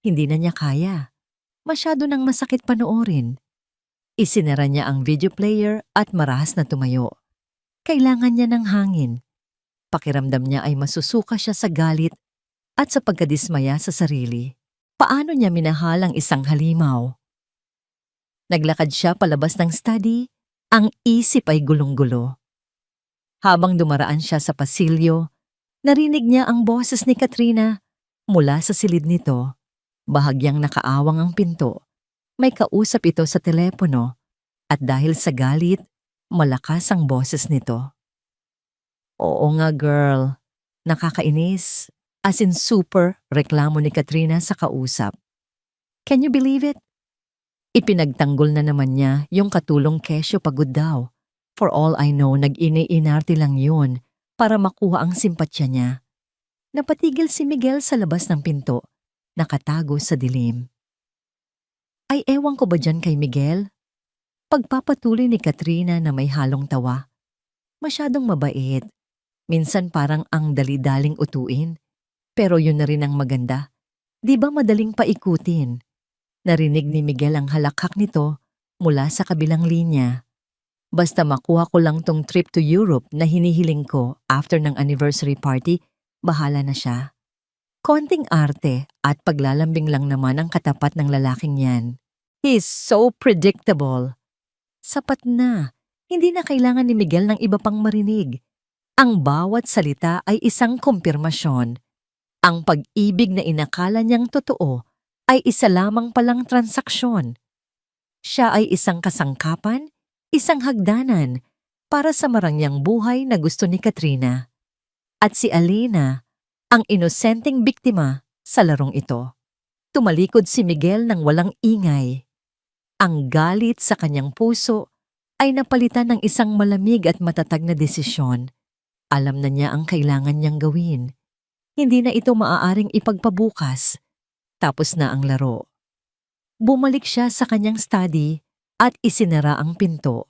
Hindi na niya kaya. Masyado nang masakit panoorin. Isinara niya ang video player at marahas na tumayo. Kailangan niya ng hangin. Pakiramdam niya ay masusuka siya sa galit at sa pagkadismaya sa sarili. Paano niya minahal ang isang halimaw? Naglakad siya palabas ng study, ang isip ay gulong-gulo. Habang dumaraan siya sa pasilyo, narinig niya ang boses ni Katrina mula sa silid nito. Bahagyang nakaawang ang pinto. May kausap ito sa telepono at dahil sa galit, malakas ang boses nito. Oo nga girl, nakakainis. As in super, reklamo ni Katrina sa kausap. Can you believe it? Ipinagtanggol na naman niya yung katulong kesyo pagod daw. For all I know, nag-ini-inarte lang yun para makuha ang simpatsya niya. Napatigil si Miguel sa labas ng pinto, nakatago sa dilim. Ay ewan ko ba dyan kay Miguel? Pagpapatuloy ni Katrina na may halong tawa. Masyadong mabait. Minsan parang ang dali-daling utuin. Pero yun na rin ang maganda. Di ba madaling paikutin? Narinig ni Miguel ang halakhak nito mula sa kabilang linya. Basta makuha ko lang tong trip to Europe na hinihiling ko after ng anniversary party, bahala na siya. Konting arte at paglalambing lang naman ang katapat ng lalaking yan. He is so predictable. Sapat na. Hindi na kailangan ni Miguel ng iba pang marinig. Ang bawat salita ay isang kumpirmasyon. Ang pag-ibig na inakala niyang totoo ay isa lamang palang transaksyon. Siya ay isang kasangkapan, isang hagdanan para sa marangyang buhay na gusto ni Katrina. At si Alena, ang inosenteng biktima sa larong ito. Tumalikod si Miguel ng walang ingay. Ang galit sa kanyang puso ay napalitan ng isang malamig at matatag na desisyon. Alam na niya ang kailangan niyang gawin. Hindi na ito maaaring ipagpabukas. Tapos na ang laro. Bumalik siya sa kanyang study at isinara ang pinto.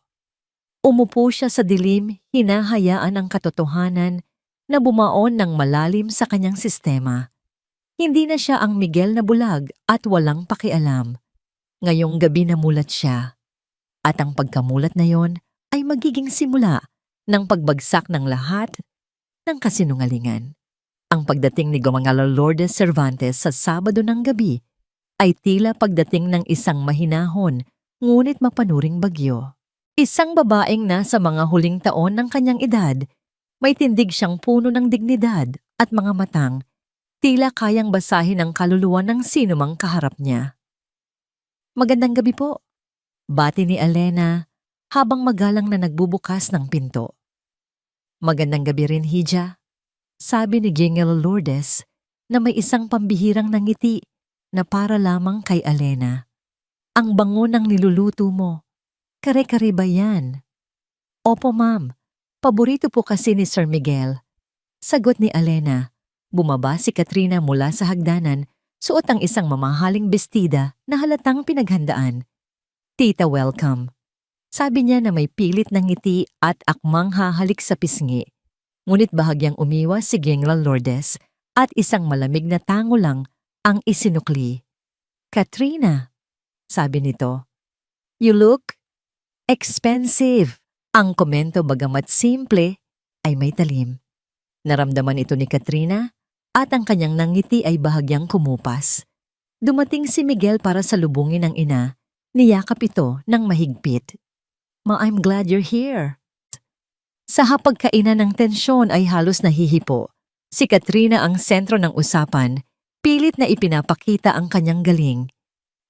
Umupo siya sa dilim, hinahayaan ang katotohanan na bumaon ng malalim sa kanyang sistema. Hindi na siya ang Miguel na bulag at walang pakialam. Ngayong gabi namulat siya. At ang pagkamulat na yon ay magiging simula ng pagbagsak ng lahat ng kasinungalingan. Ang pagdating ni Gomangalo Lourdes Cervantes sa Sabado ng gabi ay tila pagdating ng isang mahinahon ngunit mapanuring bagyo. Isang babaeng nasa mga huling taon ng kanyang edad, may tindig siyang puno ng dignidad at mga matang, tila kayang basahin ang kaluluwa ng sinumang kaharap niya. Magandang gabi po, bati ni Elena habang magalang na nagbubukas ng pinto. Magandang gabi rin, Hija, sabi ni Gingel Lourdes na may isang pambihirang nangiti na para lamang kay Elena. Ang bango ng niluluto mo. Kare-kare ba yan? Opo, ma'am. Paborito po kasi ni Sir Miguel. Sagot ni Elena. Bumaba si Katrina mula sa hagdanan, suot ang isang mamahaling bestida na halatang pinaghandaan. Tita, welcome. Sabi niya na may pilit ng ngiti at akmang hahalik sa pisngi. Ngunit bahagyang umiwas si Gingel Lourdes at isang malamig na tango lang ang isinukli. Katrina, sabi nito. You look expensive. Ang komento bagamat simple ay may talim. Naramdaman ito ni Katrina at ang kanyang nangiti ay bahagyang kumupas. Dumating si Miguel para salubungin ang ina, niyakap ito ng mahigpit. Ma, I'm glad you're here. Sa hapagkainan ng tensyon ay halos nahihipo. Si Katrina ang sentro ng usapan, pilit na ipinapakita ang kanyang galing.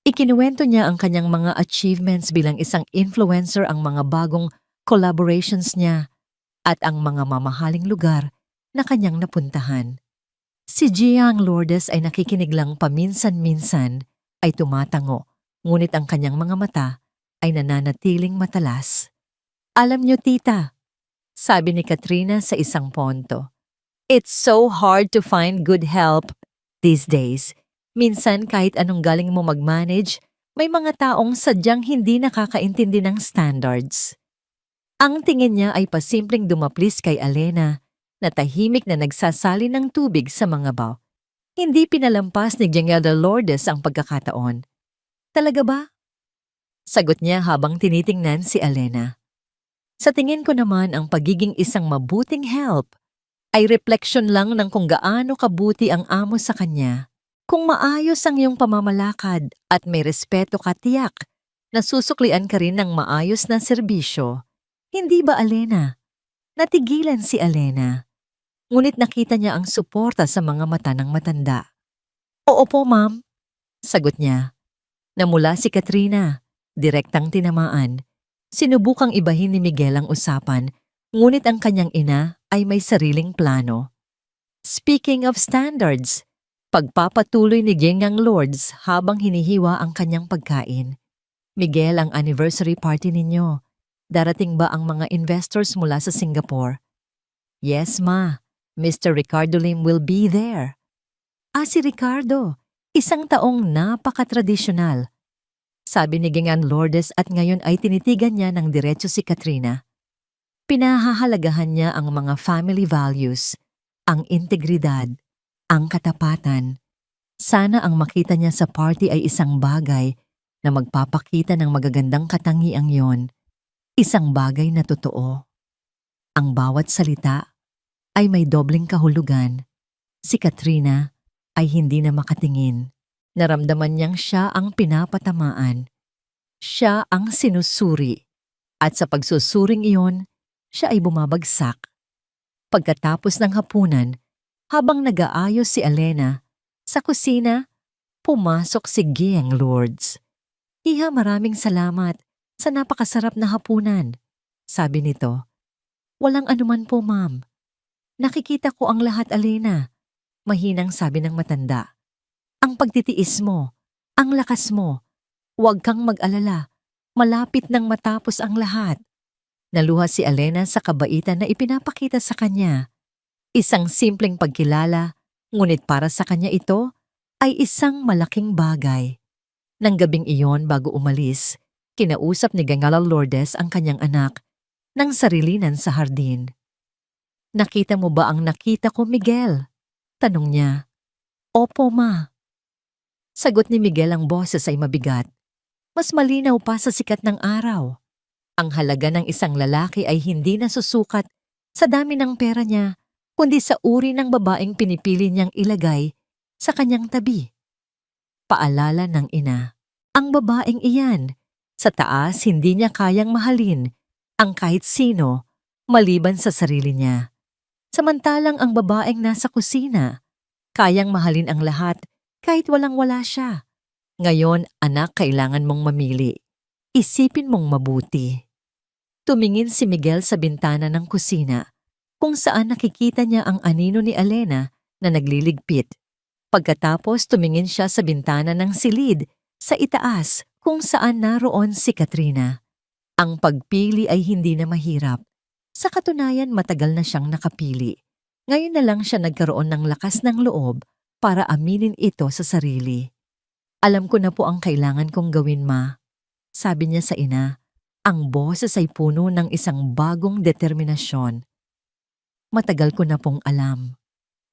Ikinuwento niya ang kanyang mga achievements bilang isang influencer, ang mga bagong collaborations niya, at ang mga mamahaling lugar na kanyang napuntahan. Si Giang Lourdes ay nakikinig lang paminsan-minsan, ay tumatango, ngunit ang kanyang mga mata ay nananatiling matalas. Alam niyo, tita, sabi ni Katrina sa isang ponto, it's so hard to find good help these days. Minsan kahit anong galing mo mag-manage, may mga taong sadyang hindi nakakaintindi ng standards. Ang tingin niya ay pasimpleng dumaplis kay Elena na tahimik na nagsasali ng tubig sa mga baw. Hindi pinalampas ni Gingel Lourdes ang pagkakataon. Talaga ba? Sagot niya habang tinitingnan si Elena. Sa tingin ko naman ang pagiging isang mabuting help ay refleksyon lang ng kung gaano kabuti ang amo sa kanya. Kung maayos ang iyong pamamalakad at may respeto ka, tiyak, nasusuklian ka rin ng maayos na serbisyo. Hindi ba, Elena? Natigilan si Elena. Ngunit nakita niya ang suporta sa mga mata ng matanda. Oo po, ma'am, sagot niya. Namula si Katrina, direktang tinamaan. Sinubukang ibahin ni Miguel ang usapan, ngunit ang kanyang ina ay may sariling plano. Speaking of standards, pagpapatuloy ni Gingel Lourdes habang hinihiwa ang kanyang pagkain. Miguel, ang anniversary party ninyo. Darating ba ang mga investors mula sa Singapore? Yes, ma. Mr. Ricardo Lim will be there. Si Ricardo, isang taong napaka-tradisyonal. Sabi ni Gingel Lourdes at ngayon ay tinitigan niya ng diretso si Katrina. Pinahahalagahan niya ang mga family values, ang integridad, ang katapatan. Sana ang makita niya sa party ay isang bagay na magpapakita ng magagandang katangiang yon. Isang bagay na totoo. Ang bawat salita ay may dobleng kahulugan. Si Katrina ay hindi na makatingin. Naramdaman niyang siya ang pinapatamaan. Siya ang sinusuri. At sa pagsusuring iyon, siya ay bumabagsak. Pagkatapos ng hapunan, habang nag-aayos si Elena, sa kusina, pumasok si Gingel Lourdes. Iha, maraming salamat sa napakasarap na hapunan, sabi nito. Walang anuman po, ma'am. Nakikita ko ang lahat, Elena, mahinang sabi ng matanda. Ang pagtitiis mo, ang lakas mo, huwag kang mag-alala, malapit nang matapos ang lahat. Naluha si Elena sa kabaitan na ipinapakita sa kanya. Isang simpleng pagkilala, Ngunit para sa kanya ito ay isang malaking bagay. Nang gabing iyon bago umalis, kinausap ni Gangala Lourdes ang kanyang anak nang sarilinan sa hardin. "Nakita mo ba ang nakita ko, Miguel?" Tanong niya. "Opo, ma." Sagot ni Miguel, ang boses ay mabigat. Mas malinaw pa sa sikat ng araw. Ang halaga ng isang lalaki ay hindi nasusukat sa dami ng pera niya, kundi sa uri ng babaeng pinipili niyang ilagay sa kanyang tabi. Paalala ng ina. Ang babaeng iyan, sa taas hindi niya kayang mahalin ang kahit sino maliban sa sarili niya. Samantalang ang babaeng nasa kusina, kayang mahalin ang lahat kahit walang-wala siya. Ngayon, anak, kailangan mong mamili. Isipin mong mabuti. Tumingin si Miguel sa bintana ng kusina, kung saan nakikita niya ang anino ni Alena na nagliligpit. Pagkatapos tumingin siya sa bintana ng silid sa itaas, kung saan naroon si Katrina. Ang pagpili ay hindi na mahirap. Sa katunayan, matagal na siyang nakapili. Ngayon na lang siya nagkaroon ng lakas ng loob para aminin ito sa sarili. "Alam ko na po ang kailangan kong gawin, ma," sabi niya sa ina. Ang boses ay puno ng isang bagong determinasyon. "Matagal ko na pong alam.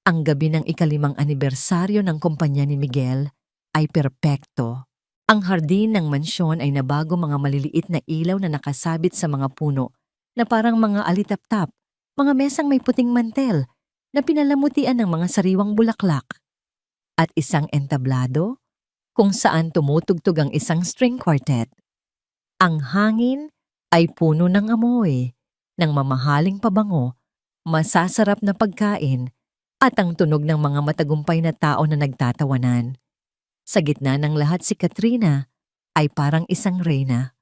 Ang gabi ng ika-5 anibersaryo ng kumpanya ni Miguel ay perpekto. Ang hardin ng mansyon ay nabago, mga maliliit na ilaw na nakasabit sa mga puno na parang mga alitaptap, mga mesang may puting mantel na pinalamutian ng mga sariwang bulaklak, at isang entablado kung saan tumutugtog ang isang string quartet. Ang hangin ay puno ng amoy, ng mamahaling pabango, masasarap na pagkain, at ang tunog ng mga matagumpay na tao na nagtatawanan. Sa gitna ng lahat, si Katrina ay parang isang reyna.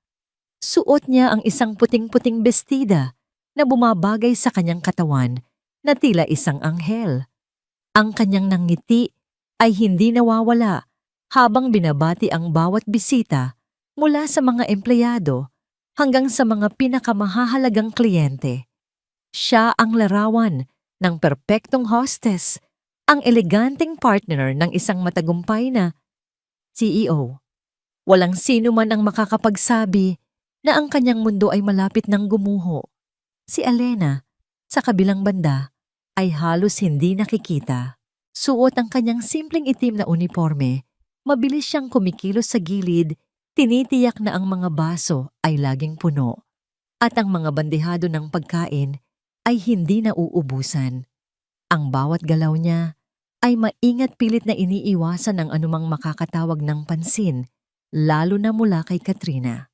Suot niya ang isang puting-puting bestida na bumabagay sa kanyang katawan na tila isang anghel. Ang kanyang nangiti ay hindi nawawala habang binabati ang bawat bisita, mula sa mga empleyado hanggang sa mga pinakamahahalagang kliyente. Siya ang larawan ng perpektong hostess, ang eleganteng partner ng isang matagumpay na CEO. Walang sino man ang makakapagsabi na ang kanyang mundo ay malapit ng gumuho. Si Alena, sa kabilang banda, ay halos hindi nakikita. Suot ang kanyang simpleng itim na uniforme, mabilis siyang kumikilos sa gilid, tinitiyak na ang mga baso ay laging puno, at ang mga bandehado ng pagkain ay hindi nauubusan. Ang bawat galaw niya ay maingat, pilit na iniiwasan ng anumang makakatawag ng pansin, lalo na mula kay Katrina.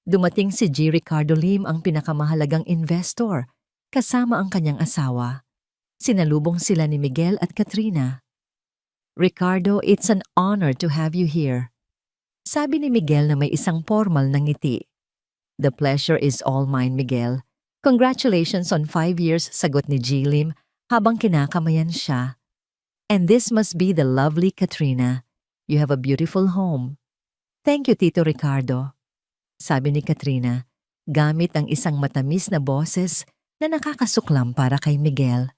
Dumating si G. Ricardo Lim, ang pinakamahalagang investor, kasama ang kanyang asawa. Sinalubong sila ni Miguel at Katrina. "Ricardo, it's an honor to have you here," sabi ni Miguel na may isang formal na ngiti. "The pleasure is all mine, Miguel. Congratulations on 5 years," sagot ni G. Lim habang kinakamayan siya. "And this must be the lovely Katrina. You have a beautiful home." "Thank you, Tito Ricardo," sabi ni Katrina, gamit ang isang matamis na boses na nakakasuklam para kay Miguel.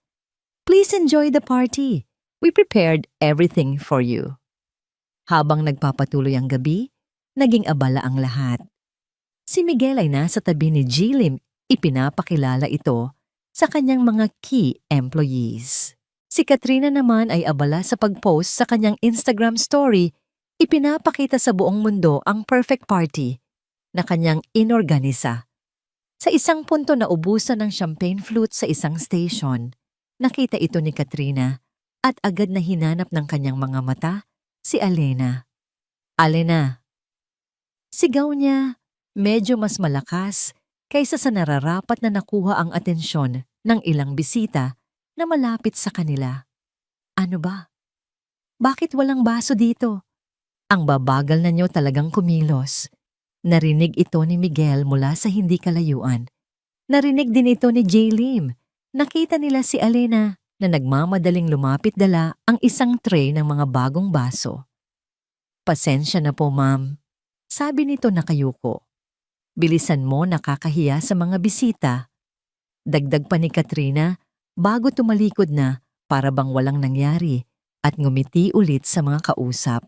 "Please enjoy the party. We prepared everything for you." Habang nagpapatuloy ang gabi, naging abala ang lahat. Si Miguel ay nasa tabi ni G. Lim, ipinapakilala ito sa kanyang mga key employees. Si Katrina naman ay abala sa pag-post sa kanyang Instagram story, ipinapakita sa buong mundo ang perfect party na kanyang inorganisa. Sa isang punto na ubusan ng champagne flute sa isang station, nakita ito ni Katrina at agad na hinanap ng kanyang mga mata si Alena. "Alena," sigaw niya, medyo mas malakas kaysa sa nararapat na nakuha ang atensyon ng ilang bisita na malapit sa kanila. "Ano ba? Bakit walang baso dito?" Ang babagal na niyo talagang kumilos. Narinig ito ni Miguel mula sa hindi kalayuan. Narinig din ito ni J. Lim. Nakita nila si Alena na nagmamadaling lumapit, dala ang isang tray ng mga bagong baso. "Pasensya na po, ma'am," sabi nito nakayuko. "Bilisan mo, nakakahiya sa mga bisita." Dagdag pa ni Katrina bago tumalikod na para bang walang nangyari at ngumiti ulit sa mga kausap.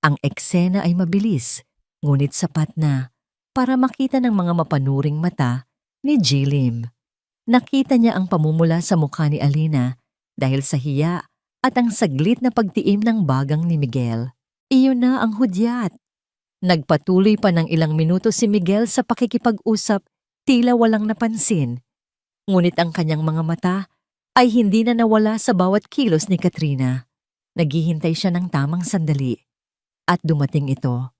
Ang eksena ay mabilis, ngunit sapat na para makita ng mga mapanuring mata ni G. Lim. Nakita niya ang pamumula sa mukha ni Alina dahil sa hiya at ang saglit na pagtiim ng bagang ni Miguel. Iyon na ang hudyat. Nagpatuloy pa ng ilang minuto si Miguel sa pakikipag-usap, tila walang napansin. Ngunit ang kanyang mga mata ay hindi na nawala sa bawat kilos ni Katrina. Naghihintay siya ng tamang sandali. At dumating ito.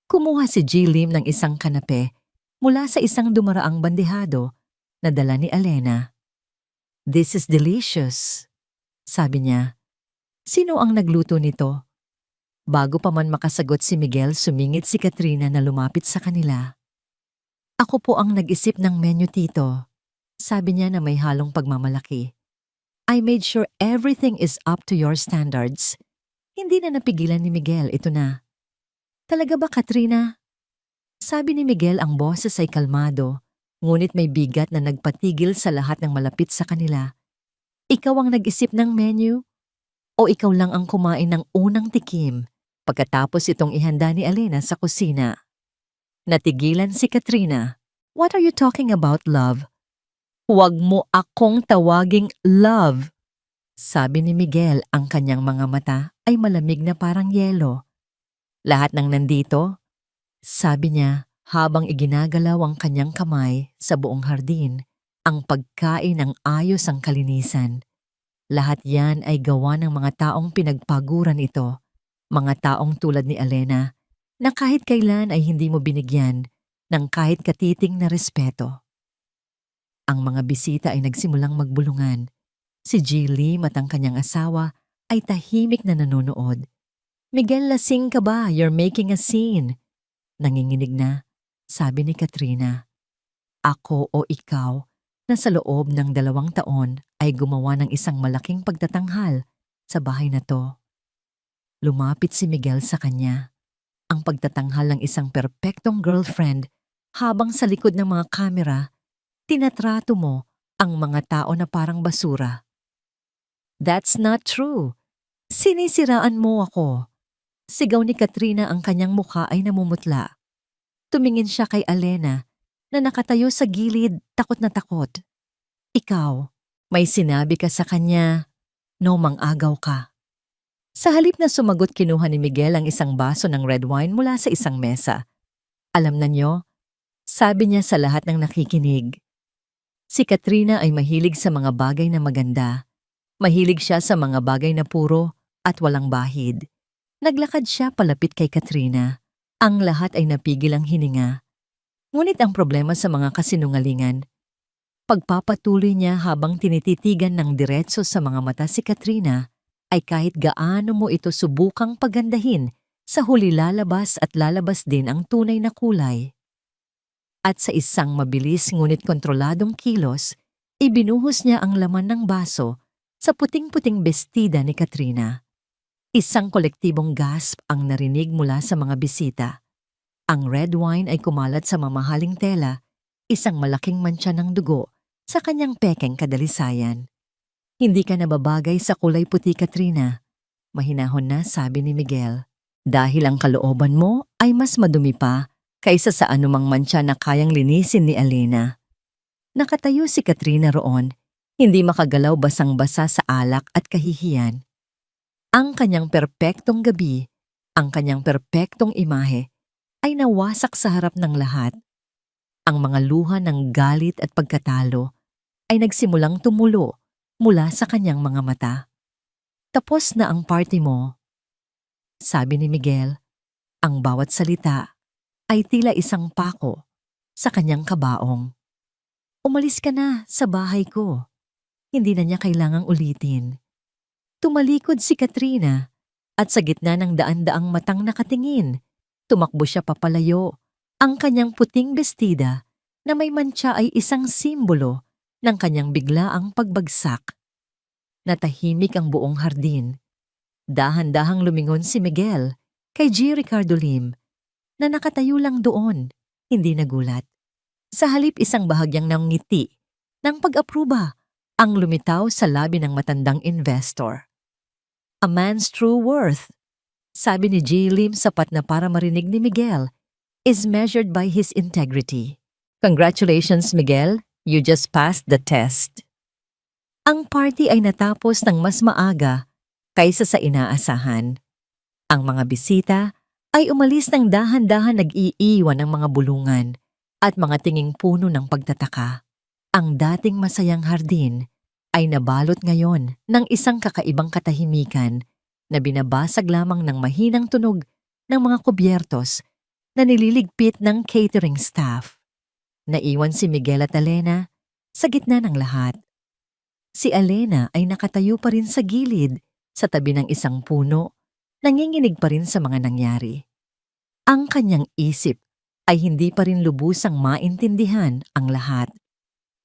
Kumuha si G. Lim ng isang kanape mula sa isang dumaraang bandehado na dala ni Alena. "This is delicious," sabi niya. "Sino ang nagluto nito?" Bago pa man makasagot si Miguel, sumingit si Katrina na lumapit sa kanila. "Ako po ang nag-isip ng menu, tito," sabi niya na may halong pagmamalaki. "I made sure everything is up to your standards." Hindi na napigilan ni Miguel, ito na. "Talaga ba, Katrina?" Sabi ni Miguel, ang boses ay kalmado, ngunit may bigat na nagpatigil sa lahat ng malapit sa kanila. "Ikaw ang nag-isip ng menu? O ikaw lang ang kumain ng unang tikim pagkatapos itong ihanda ni Alena sa kusina?" Natigilan si Katrina. "What are you talking about, love?" "Huwag mo akong tawaging love," sabi ni Miguel, ang kanyang mga mata ay malamig na parang yelo. "Lahat ng nandito," sabi niya habang iginagalaw ang kanyang kamay sa buong hardin, "ang pagkain ng ayos ang kalinisan. Lahat yan ay gawa ng mga taong pinagpaguran ito, mga taong tulad ni Alena na kahit kailan ay hindi mo binigyan ng kahit katiting na respeto." Ang mga bisita ay nagsimulang magbulungan. Si G. Lim at ang kanyang asawa ay tahimik na nanonood. "Miguel, lasing ka ba? You're making a scene." Nanginginig na, sabi ni Katrina. "Ako o ikaw na sa loob ng 2 taon ay gumawa ng isang malaking pagtatanghal sa bahay na to." Lumapit si Miguel sa kanya. Ang pagtatanghal ng isang perpektong girlfriend habang sa likod ng mga kamera, tinatrato mo ang mga tao na parang basura. "That's not true. Sinisiraan mo ako." Sigaw ni Katrina, ang kanyang mukha ay namumutla. Tumingin siya kay Alena na nakatayo sa gilid, takot na takot. "Ikaw, may sinabi ka sa kanya, no, mang-agaw ka." Sa halip na sumagot, kinuha ni Miguel ang isang baso ng red wine mula sa isang mesa. "Alam na niyo," sabi niya sa lahat ng nakikinig. Si Katrina ay mahilig sa mga bagay na maganda. Mahilig siya sa mga bagay na puro at walang bahid. Naglakad siya palapit kay Katrina. Ang lahat ay napigil ang hininga. Ngunit ang problema sa mga kasinungalingan, pagpapatuloy niya habang tinititigan ng diretso sa mga mata si Katrina, ay kahit gaano mo ito subukang pagandahin, sa huli lalabas at lalabas din ang tunay na kulay. At sa isang mabilis ngunit kontroladong kilos, ibinuhos niya ang laman ng baso sa puting-puting bestida ni Katrina. Isang kolektibong gasp ang narinig mula sa mga bisita. Ang red wine ay kumalat sa mamahaling tela, isang malaking mantsa ng dugo sa kanyang pekeng kadalisayan. "Hindi ka nababagay sa kulay puti, Katrina," mahinahon na sabi ni Miguel. "Dahil ang kalooban mo ay mas madumi pa kaysa sa anumang mantsa na kayang linisin ni Alena." Nakatayo si Katrina roon, hindi makagalaw, basang-basa sa alak at kahihiyan. Ang kanyang perpektong gabi, ang kanyang perpektong imahe, ay nawasak sa harap ng lahat. Ang mga luha ng galit at pagkatalo ay nagsimulang tumulo mula sa kanyang mga mata. "Tapos na ang party mo," sabi ni Miguel. Ang bawat salita ay tila isang pako sa kanyang kabaong. "Umalis ka na sa bahay ko." Hindi na niya kailangang ulitin. Tumalikod si Katrina at sa gitna ng daan-daang matang nakatingin, tumakbo siya papalayo. Ang kanyang puting bestida na may mantsa ay isang simbolo ng kanyang biglaang pagbagsak. Natahimik ang buong hardin. Dahan-dahang lumingon si Miguel kay G. Ricardo Lim na nakatayo lang doon, hindi nagulat. Sa halip, isang bahagyang ngiti ng pag-apruba ang lumitaw sa labi ng matandang investor. A man's true worth, sabi ni J. Lim sapat na para marinig ni Miguel, is measured by his integrity. Congratulations, Miguel. You just passed the test. Ang party ay natapos ng mas maaga kaysa sa inaasahan. Ang mga bisita ay umalis ng dahan-dahan nag-iiwan ng mga bulungan at mga tinging puno ng pagtataka. Ang dating masayang hardin ay nabalot ngayon ng isang kakaibang katahimikan na binabasag lamang ng mahinang tunog ng mga kubyertos na nililigpit ng catering staff. Naiwan si Miguel at Alena sa gitna ng lahat. Si Alena ay nakatayo pa rin sa gilid sa tabi ng isang puno, nanginginig pa rin sa mga nangyari. Ang kanyang isip ay hindi pa rin lubusang maintindihan ang lahat.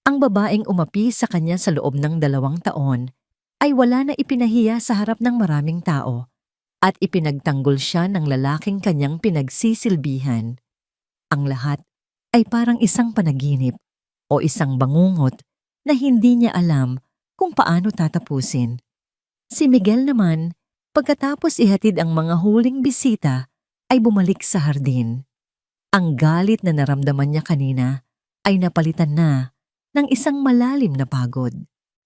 Ang babaeng umapi sa kanya sa loob ng 2 taon ay wala na ipinahiya sa harap ng maraming tao at ipinagtanggol siya ng lalaking kanyang pinagsisilbihan. Ang lahat ay parang isang panaginip o isang bangungot na hindi niya alam kung paano tatapusin. Si Miguel naman, pagkatapos ihatid ang mga huling bisita, ay bumalik sa hardin. Ang galit na naramdaman niya kanina ay napalitan na ng isang malalim na pagod.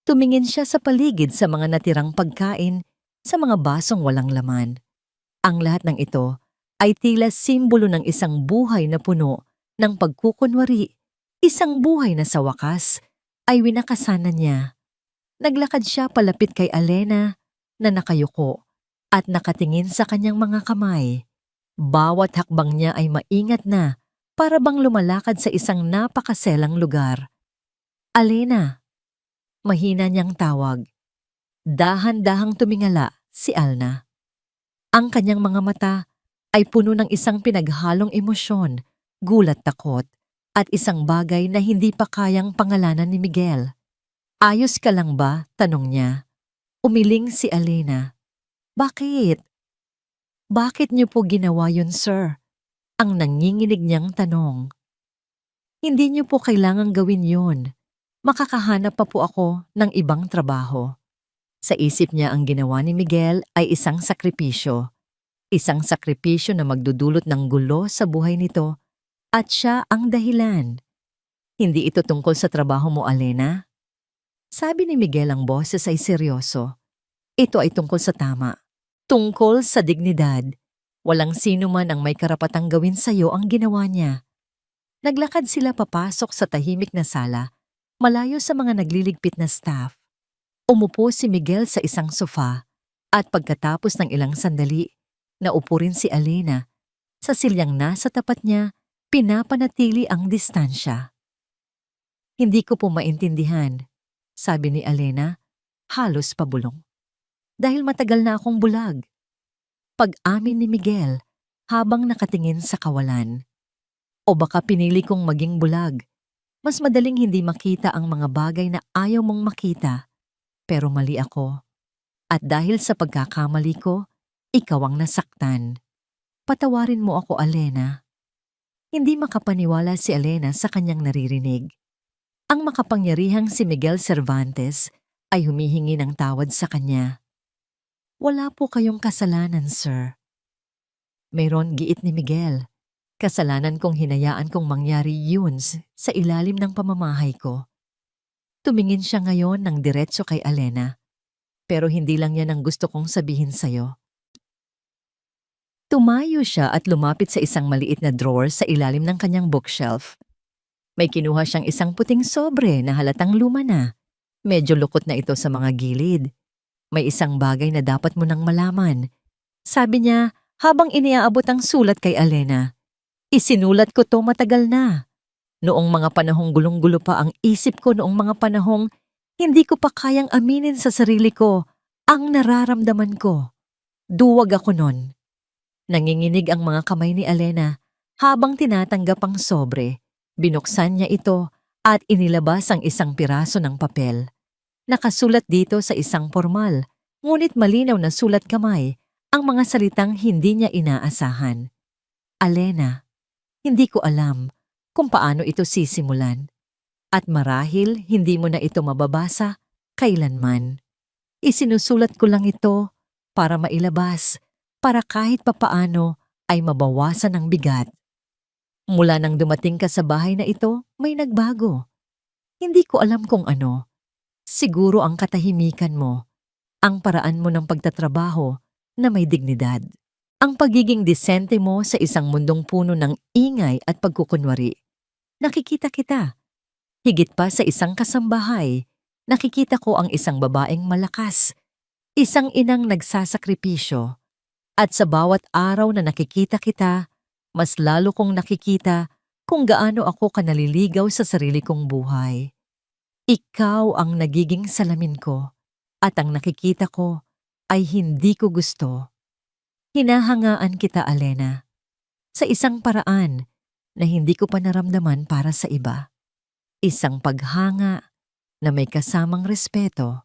Tumingin siya sa paligid sa mga natirang pagkain sa mga basong walang laman. Ang lahat ng ito ay tila simbolo ng isang buhay na puno ng pagkukunwari, isang buhay na sa wakas ay winakasanan niya. Naglakad siya palapit kay Alena na nakayuko at nakatingin sa kanyang mga kamay. Bawat hakbang niya ay maingat na para bang lumalakad sa isang napakaselang lugar. Alena, mahina niyang tawag. Dahan-dahang tumingala si Alna. Ang kanyang mga mata ay puno ng isang pinaghalong emosyon, gulat, takot, at isang bagay na hindi pa kayang pangalanan ni Miguel. Ayos ka lang ba? Tanong niya. Umiling si Alena. Bakit? Bakit niyo po ginawa yun, sir? Ang nanginginig niyang tanong. Hindi niyo po kailangang gawin yun. Makakahanap pa po ako ng ibang trabaho. Sa isip niya ang ginawa ni Miguel ay isang sakripisyo. Isang sakripisyo na magdudulot ng gulo sa buhay nito at siya ang dahilan. Hindi ito tungkol sa trabaho mo, Alena? Sabi ni Miguel, ang boses ay seryoso. Ito ay tungkol sa tama. Tungkol sa dignidad. Walang sino man ang may karapatang gawin sa iyo ang ginawa niya. Naglakad sila papasok sa tahimik na sala, malayo sa mga nagliligpit na staff. Umupo si Miguel sa isang sofa at pagkatapos ng ilang sandali, naupo rin si Alena. Sa silyang nasa tapat niya, pinapanatili ang distansya. Hindi ko po maintindihan, sabi ni Alena, halos pabulong. Dahil matagal na akong bulag. Pag-amin ni Miguel habang nakatingin sa kawalan. O baka pinili kong maging bulag. Mas madaling hindi makita ang mga bagay na ayaw mong makita. Pero mali ako. At dahil sa pagkakamali ko, ikaw ang nasaktan. Patawarin mo ako, Alena. Hindi makapaniwala si Alena sa kanyang naririnig. Ang makapangyarihang si Miguel Cervantes ay humihingi ng tawad sa kanya. Wala po kayong kasalanan, sir. Mayroon, giit ni Miguel. Kasalanan kong hinayaan kong mangyari yun sa ilalim ng pamamahay ko. Tumingin siya ngayon ng diretso kay Alena. Pero hindi lang yan ang gusto kong sabihin sa'yo. Tumayo siya at lumapit sa isang maliit na drawer sa ilalim ng kanyang bookshelf. May kinuha siyang isang puting sobre na halatang luma na. Medyo lukot na ito sa mga gilid. May isang bagay na dapat mo nang malaman. Sabi niya habang iniaabot ang sulat kay Alena. Isinulat ko to matagal na. Noong mga panahong gulong-gulo pa ang isip ko, noong mga panahong hindi ko pa kayang aminin sa sarili ko ang nararamdaman ko. Duwag ako nun. Nanginginig ang mga kamay ni Alena habang tinatanggap ang sobre. Binuksan niya ito at inilabas ang isang piraso ng papel. Nakasulat dito sa isang formal, ngunit malinaw na sulat kamay ang mga salitang hindi niya inaasahan. Alena, hindi ko alam kung paano ito sisimulan. At marahil hindi mo na ito mababasa kailanman. Isinusulat ko lang ito para mailabas, para kahit papaano ay mabawasan ang bigat. Mula nang dumating ka sa bahay na ito, may nagbago. Hindi ko alam kung ano. Siguro ang katahimikan mo, ang paraan mo ng pagtatrabaho na may dignidad. Ang pagiging disente mo sa isang mundong puno ng ingay at pagkukunwari. Nakikita kita. Higit pa sa isang kasambahay, nakikita ko ang isang babaeng malakas, isang inang nagsasakripisyo. At sa bawat araw na nakikita kita, mas lalo kong nakikita kung gaano ako kanaliligaw sa sarili kong buhay. Ikaw ang nagiging salamin ko, at ang nakikita ko ay hindi ko gusto. Hinahangaan kita, Alena, sa isang paraan na hindi ko pa naramdaman para sa iba. Isang paghanga na may kasamang respeto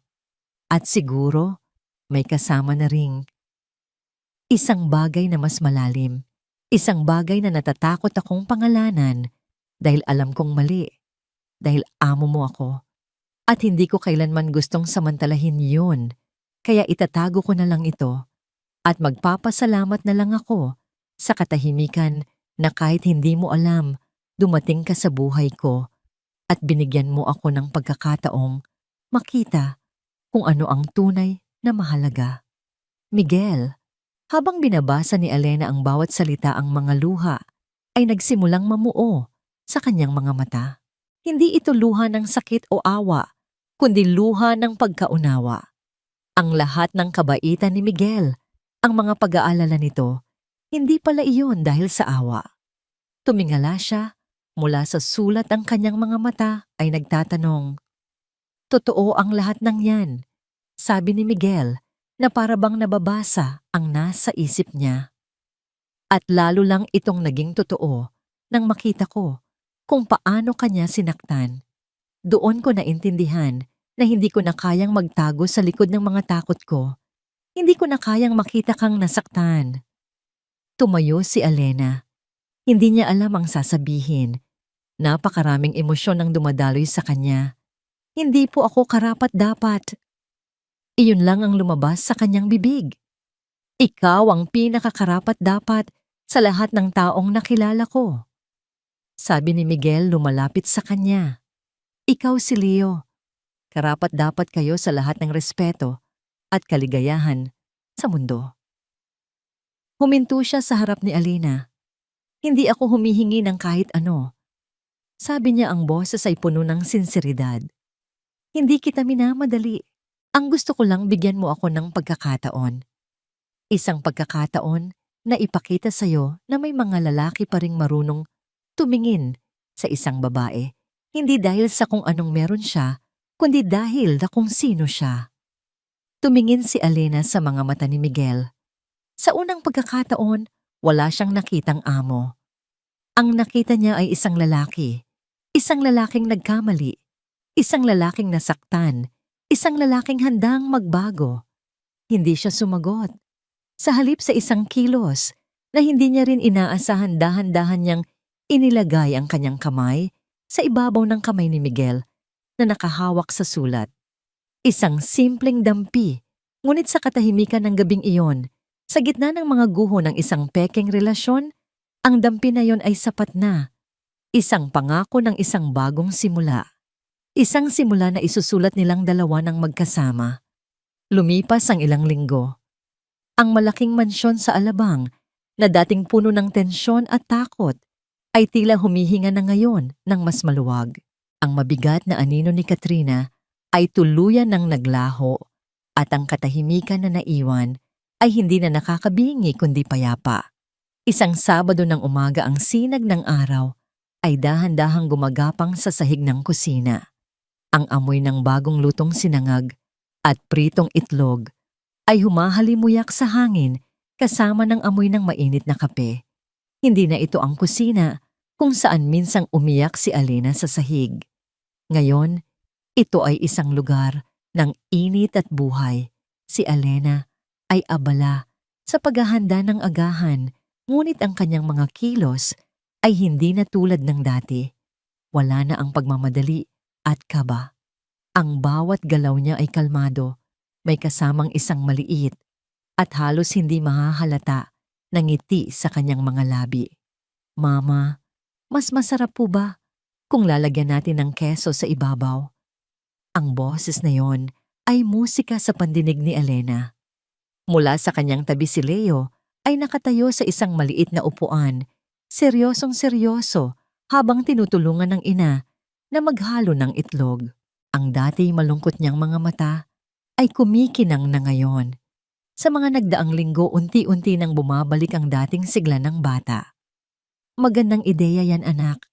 at siguro may kasama na ring isang bagay na mas malalim, isang bagay na natatakot akong pangalanan dahil alam kong mali, dahil amo mo ako at hindi ko kailanman gustong samantalahin yun, kaya itatago ko na lang ito at magpapasalamat na lang ako sa katahimikan na kahit hindi mo alam, dumating ka sa buhay ko at binigyan mo ako ng pagkakataong makita kung ano ang tunay na mahalaga. Miguel, habang binabasa ni Alena ang bawat salita, ang mga luha ay nagsimulang mamuo sa kanyang mga mata. Hindi ito luha ng sakit o awa, kundi luha ng pagkaunawa. Ang lahat ng kabaitan ni Miguel, ang mga pag-aalala nito, hindi pala iyon dahil sa awa. Tumingala siya, mula sa sulat ang kanyang mga mata ay nagtatanong, "Totoo ang lahat ng yan," sabi ni Miguel, na para bang nababasa ang nasa isip niya. At lalo lang itong naging totoo nang makita ko kung paano kanya sinaktan. Doon ko naintindihan na hindi ko na kayang magtago sa likod ng mga takot ko. Hindi ko na kayang makita kang nasaktan. Tumayo si Alena. Hindi niya alam ang sasabihin. Napakaraming emosyon ang dumadaloy sa kanya. Hindi po ako karapat-dapat. Iyon lang ang lumabas sa kanyang bibig. Ikaw ang pinakakarapat-dapat sa lahat ng taong nakilala ko. Sabi ni Miguel lumalapit sa kanya. Ikaw si Leo. Karapat-dapat kayo sa lahat ng respeto at kaligayahan sa mundo. Huminto siya sa harap ni Alena. Hindi ako humihingi ng kahit ano. Sabi niya, ang boses ay puno ng sinseridad. Hindi kita minamadali. Ang gusto ko lang bigyan mo ako ng pagkakataon. Isang pagkakataon na ipakita sa'yo na may mga lalaki pa ring marunong tumingin sa isang babae. Hindi dahil sa kung anong meron siya, kundi dahil na kung sino siya. Tumingin si Alena sa mga mata ni Miguel. Sa unang pagkakataon, wala siyang nakitang amo. Ang nakita niya ay isang lalaki. Isang lalaking nagkamali. Isang lalaking nasaktan. Isang lalaking handang magbago. Hindi siya sumagot. Sa halip sa isang kilos na hindi niya rin inaasahan, dahan-dahan niyang inilagay ang kanyang kamay sa ibabaw ng kamay ni Miguel na nakahawak sa sulat. Isang simpleng dampi, ngunit sa katahimikan ng gabing iyon, sa gitna ng mga guho ng isang pekeng relasyon, ang dampi na yon ay sapat na. Isang pangako ng isang bagong simula. Isang simula na isusulat nilang dalawa ng magkasama. Lumipas ang ilang linggo. Ang malaking mansyon sa Alabang, na dating puno ng tensyon at takot, ay tila humihinga na ngayon ng mas maluwag. Ang mabigat na anino ni Katrina ay tuluyan ng naglaho at ang katahimikan na naiwan ay hindi na nakakabingi kundi payapa. Isang Sabado ng umaga, ang sinag ng araw ay dahan-dahang gumagapang sa sahig ng kusina. Ang amoy ng bagong lutong sinangag at pritong itlog ay humahalimuyak sa hangin kasama ng amoy ng mainit na kape. Hindi na ito ang kusina kung saan minsang umiyak si Alena sa sahig. Ngayon, ito ay isang lugar ng init at buhay. Si Alena ay abala sa paghahanda ng agahan, ngunit ang kanyang mga kilos ay hindi na tulad ng dati. Wala na ang pagmamadali at kaba. Ang bawat galaw niya ay kalmado, may kasamang isang maliit at halos hindi mahahalata ng ngiti sa kanyang mga labi. Mama, mas masarap po ba kung lalagyan natin ng keso sa ibabaw? Ang boses na yon ay musika sa pandinig ni Elena. Mula sa kanyang tabi si Leo ay nakatayo sa isang maliit na upuan, seryosong-seryoso habang tinutulungan ng ina na maghalo ng itlog. Ang dati malungkot niyang mga mata ay kumikinang na ngayon. Sa mga nagdaang linggo, unti-unti nang bumabalik ang dating sigla ng bata. Magandang ideya yan, anak.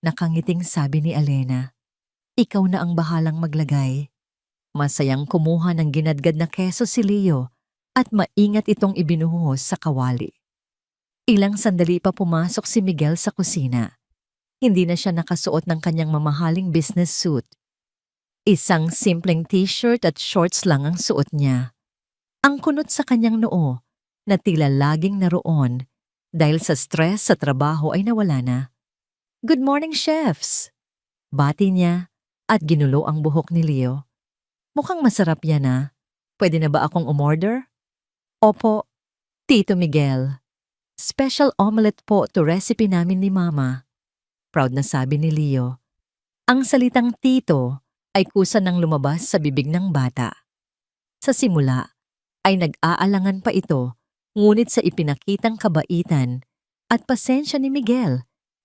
Nakangiting sabi ni Elena. Ikaw na ang bahalang maglagay. Masayang kumuha ng ginadgad na keso si Leo at maingat itong ibinuhos sa kawali. Ilang sandali pa pumasok si Miguel sa kusina. Hindi na siya nakasuot ng kanyang mamahaling business suit. Isang simpleng t-shirt at shorts lang ang suot niya. Ang kunot sa kanyang noo na tila laging naroon dahil sa stress sa trabaho ay nawala na. Good morning, chefs! Bati niya at ginulo ang buhok ni Leo. Mukhang masarap yan ah. Pwede na ba akong umorder? Opo, Tito Miguel. Special omelette po to recipe namin ni Mama. Proud na sabi ni Leo. Ang salitang tito ay kusa nang lumabas sa bibig ng bata. Sa simula ay nag-aalangan pa ito, ngunit sa ipinakitang kabaitan at pasensya ni Miguel,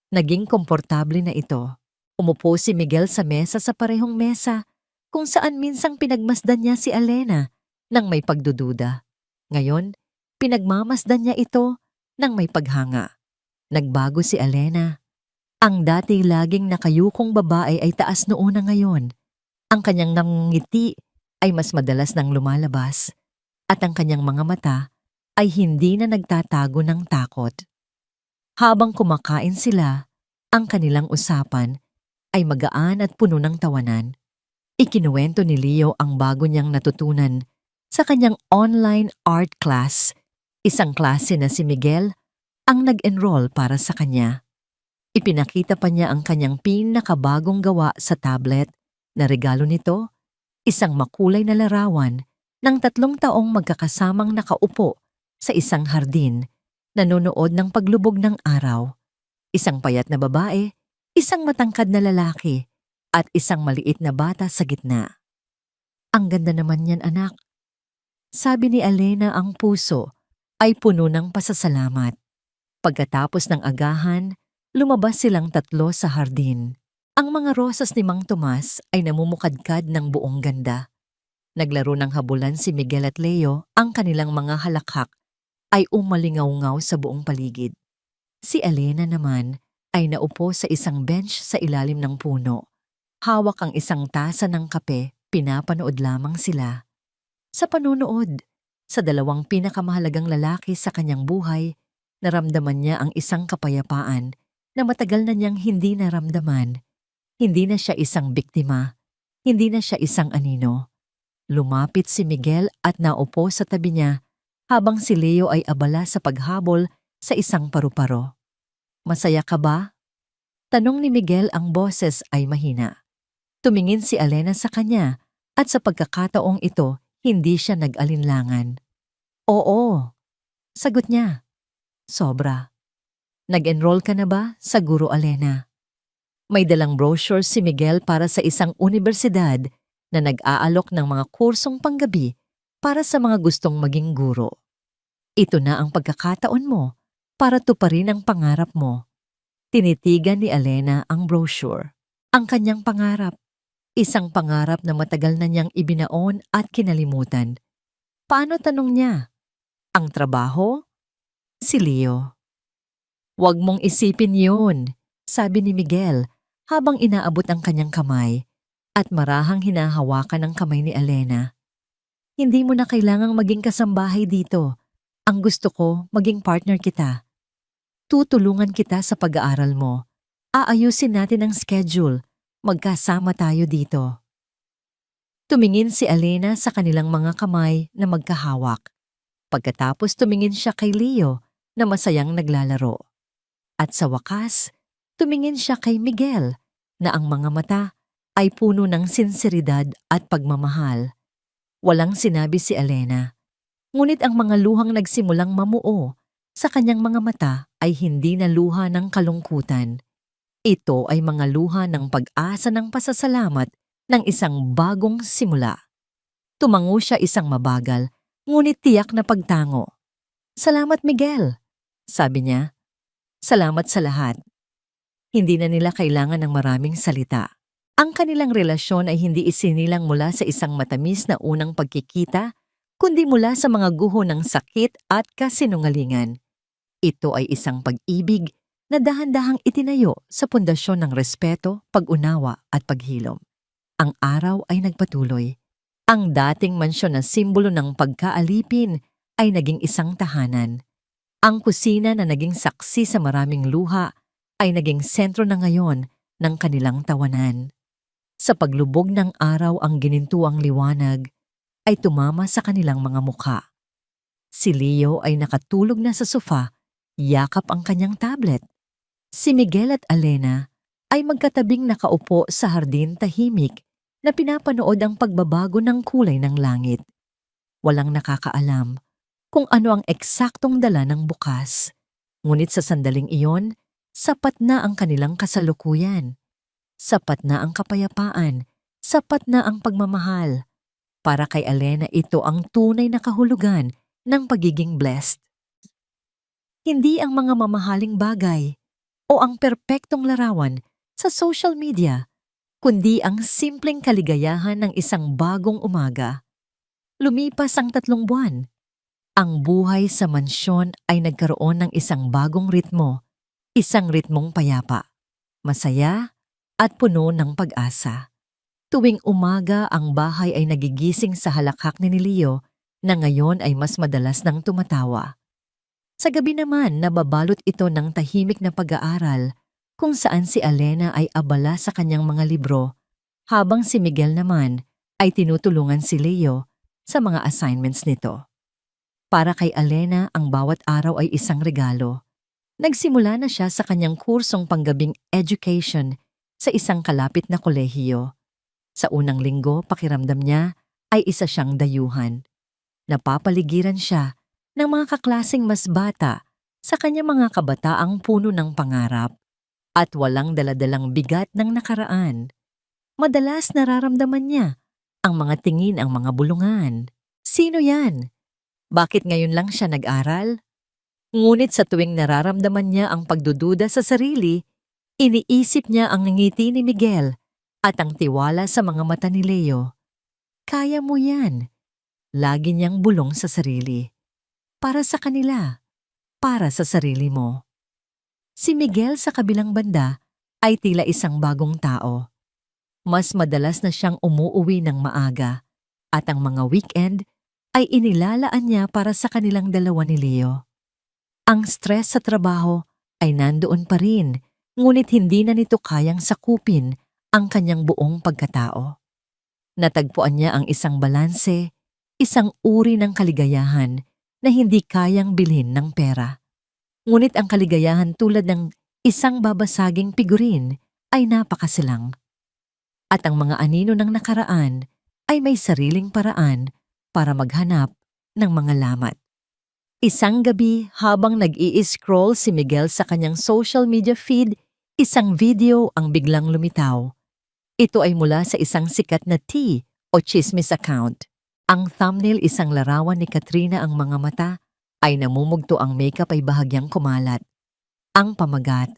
naging komportable na ito. Umupo si Miguel sa mesa sa parehong mesa kung saan minsang pinagmasdan niya si Elena nang may pagdududa. Ngayon, pinagmamasdan niya ito nang may paghanga. Nagbago si Elena. Ang dati laging nakayukong babae ay taas noo na ngayon. Ang kanyang nangiti ay mas madalas nang lumalabas at ang kanyang mga mata ay hindi na nagtatago ng takot. Habang kumakain sila, ang kanilang usapan ay magaan at puno ng tawanan. Ikinuwento ni Leo ang bago niyang natutunan sa kanyang online art class, isang klase na si Miguel ang nag-enroll para sa kanya. Ipinakita pa niya ang kanyang pinakabagong gawa sa tablet na regalo nito, isang makulay na larawan ng 3 taong magkakasamang nakaupo sa isang hardin, nanonood ng paglubog ng araw. Isang payat na babae, isang matangkad na lalaki, at isang maliit na bata sa gitna. Ang ganda naman yan, anak. Sabi ni Elena, ang puso ay puno ng pasasalamat. Pagkatapos ng agahan, lumabas silang 3 sa hardin. Ang mga rosas ni Mang Tomas ay namumukadkad ng buong ganda. Naglaro ng habulan si Miguel at Leo, ang kanilang mga halakhak ay umalingaw-ngaw sa buong paligid. Si Elena naman ay naupo sa isang bench sa ilalim ng puno. Hawak ang isang tasa ng kape, pinapanood lamang sila. Sa panunood, sa 2 pinakamahalagang lalaki sa kanyang buhay, naramdaman niya ang isang kapayapaan na matagal na niyang hindi naramdaman. Hindi na siya isang biktima, hindi na siya isang anino. Lumapit si Miguel at naupo sa tabi niya habang si Leo ay abala sa paghabol sa isang paru-paro. Masaya ka ba? Tanong ni Miguel, ang boses ay mahina. Tumingin si Elena sa kanya at sa pagkakataong ito, hindi siya nag-alinlangan. Oo, sagot niya. Sobra. Nag-enroll ka na ba sa Guro Elena? May dalang brochure si Miguel para sa isang universidad na nag-aalok ng mga kursong panggabi para sa mga gustong maging guro. Ito na ang pagkakataon mo para tuparin ang pangarap mo. Tinitigan ni Elena ang brochure. Ang kanyang pangarap, isang pangarap na matagal na niyang ibinaon at kinalimutan. Paano, tanong niya? Ang trabaho? Si Leo. Huwag mong isipin yun, sabi ni Miguel habang inaabot ang kanyang kamay at marahang hinahawakan ang kamay ni Elena. Hindi mo na kailangang maging kasambahay dito. Ang gusto ko, maging partner kita. Tutulungan kita sa pag-aaral mo. Aayusin natin ang schedule. Magkasama tayo dito. Tumingin si Elena sa kanilang mga kamay na magkahawak. Pagkatapos tumingin siya kay Leo na masayang naglalaro. At sa wakas, tumingin siya kay Miguel na ang mga mata ay puno ng sinseridad at pagmamahal. Walang sinabi si Elena. Ngunit ang mga luhang nagsimulang mamuo sa kanyang mga mata ay hindi na luha ng kalungkutan. Ito ay mga luha ng pag-asa ng pasasalamat ng isang bagong simula. Tumango siya isang mabagal, ngunit tiyak na pagtango. "Salamat, Miguel," sabi niya. "Salamat sa lahat." Hindi na nila kailangan ng maraming salita. Ang kanilang relasyon ay hindi isinilang mula sa isang matamis na unang pagkikita, kundi mula sa mga guho ng sakit at kasinungalingan. Ito ay isang pag-ibig na dahan-dahang itinayo sa pundasyon ng respeto, pag-unawa at paghilom. Ang araw ay nagpatuloy. Ang dating mansyon na simbolo ng pagkaalipin ay naging isang tahanan. Ang kusina na naging saksi sa maraming luha ay naging sentro na ngayon ng kanilang tawanan. Sa paglubog ng araw ang ginintuang liwanag ay tumama sa kanilang mga mukha. Si Leo ay nakatulog na sa sofa, yakap ang kanyang tablet. Si Miguel at Alena ay magkatabing nakaupo sa hardin tahimik na pinapanood ang pagbabago ng kulay ng langit. Walang nakakaalam kung ano ang eksaktong dala ng bukas. Ngunit sa sandaling iyon, sapat na ang kanilang kasalukuyan. Sapat na ang kapayapaan. Sapat na ang pagmamahal. Para kay Alena ito ang tunay na kahulugan ng pagiging blessed. Hindi ang mga mamahaling bagay o ang perpektong larawan sa social media, kundi ang simpleng kaligayahan ng isang bagong umaga. Lumipas ang 3 buwan. Ang buhay sa mansyon ay nagkaroon ng isang bagong ritmo, isang ritmong payapa, masaya at puno ng pag-asa. Tuwing umaga ang bahay ay nagigising sa halakhak ni Leo na ngayon ay mas madalas nang tumatawa. Sa gabi naman nababalot ito ng tahimik na pag-aaral kung saan si Alena ay abala sa kanyang mga libro habang si Miguel naman ay tinutulungan si Leo sa mga assignments nito. Para kay Alena ang bawat araw ay isang regalo. Nagsimula na siya sa kanyang kursong panggabing education sa isang kalapit na kolehiyo. Sa unang linggo, pakiramdam niya ay isa siyang dayuhan. Napapaligiran siya ng mga kaklaseng mas bata sa kanyang mga kabataang puno ng pangarap at walang daladalang bigat ng nakaraan. Madalas nararamdaman niya ang mga tingin ang mga bulungan. Sino yan? Bakit ngayon lang siya nag-aral? Ngunit sa tuwing nararamdaman niya ang pagdududa sa sarili, iniisip niya ang ngiti ni Miguel at ang tiwala sa mga mata ni Leo. Kaya mo yan. Lagi niyang bulong sa sarili. Para sa kanila. Para sa sarili mo. Si Miguel sa kabilang banda ay tila isang bagong tao. Mas madalas na siyang umuuwi ng maaga at ang mga weekend ay inilalaan niya para sa kanilang dalawa ni Leo. Ang stress sa trabaho ay nandoon pa rin, ngunit hindi na nito kayang sakupin ang kanyang buong pagkatao. Natagpuan niya ang isang balanse, isang uri ng kaligayahan na hindi kayang bilhin ng pera. Ngunit ang kaligayahan tulad ng isang babasaging figurin ay napakasilang. At ang mga anino ng nakaraan ay may sariling paraan para maghanap ng mga lamat. Isang gabi habang nag-i-scroll si Miguel sa kanyang social media feed, isang video ang biglang lumitaw. Ito ay mula sa isang sikat na tea o chismis account. Ang thumbnail isang larawan ni Katrina ang mga mata ay namumugto ang makeup ay bahagyang kumalat. Ang pamagat,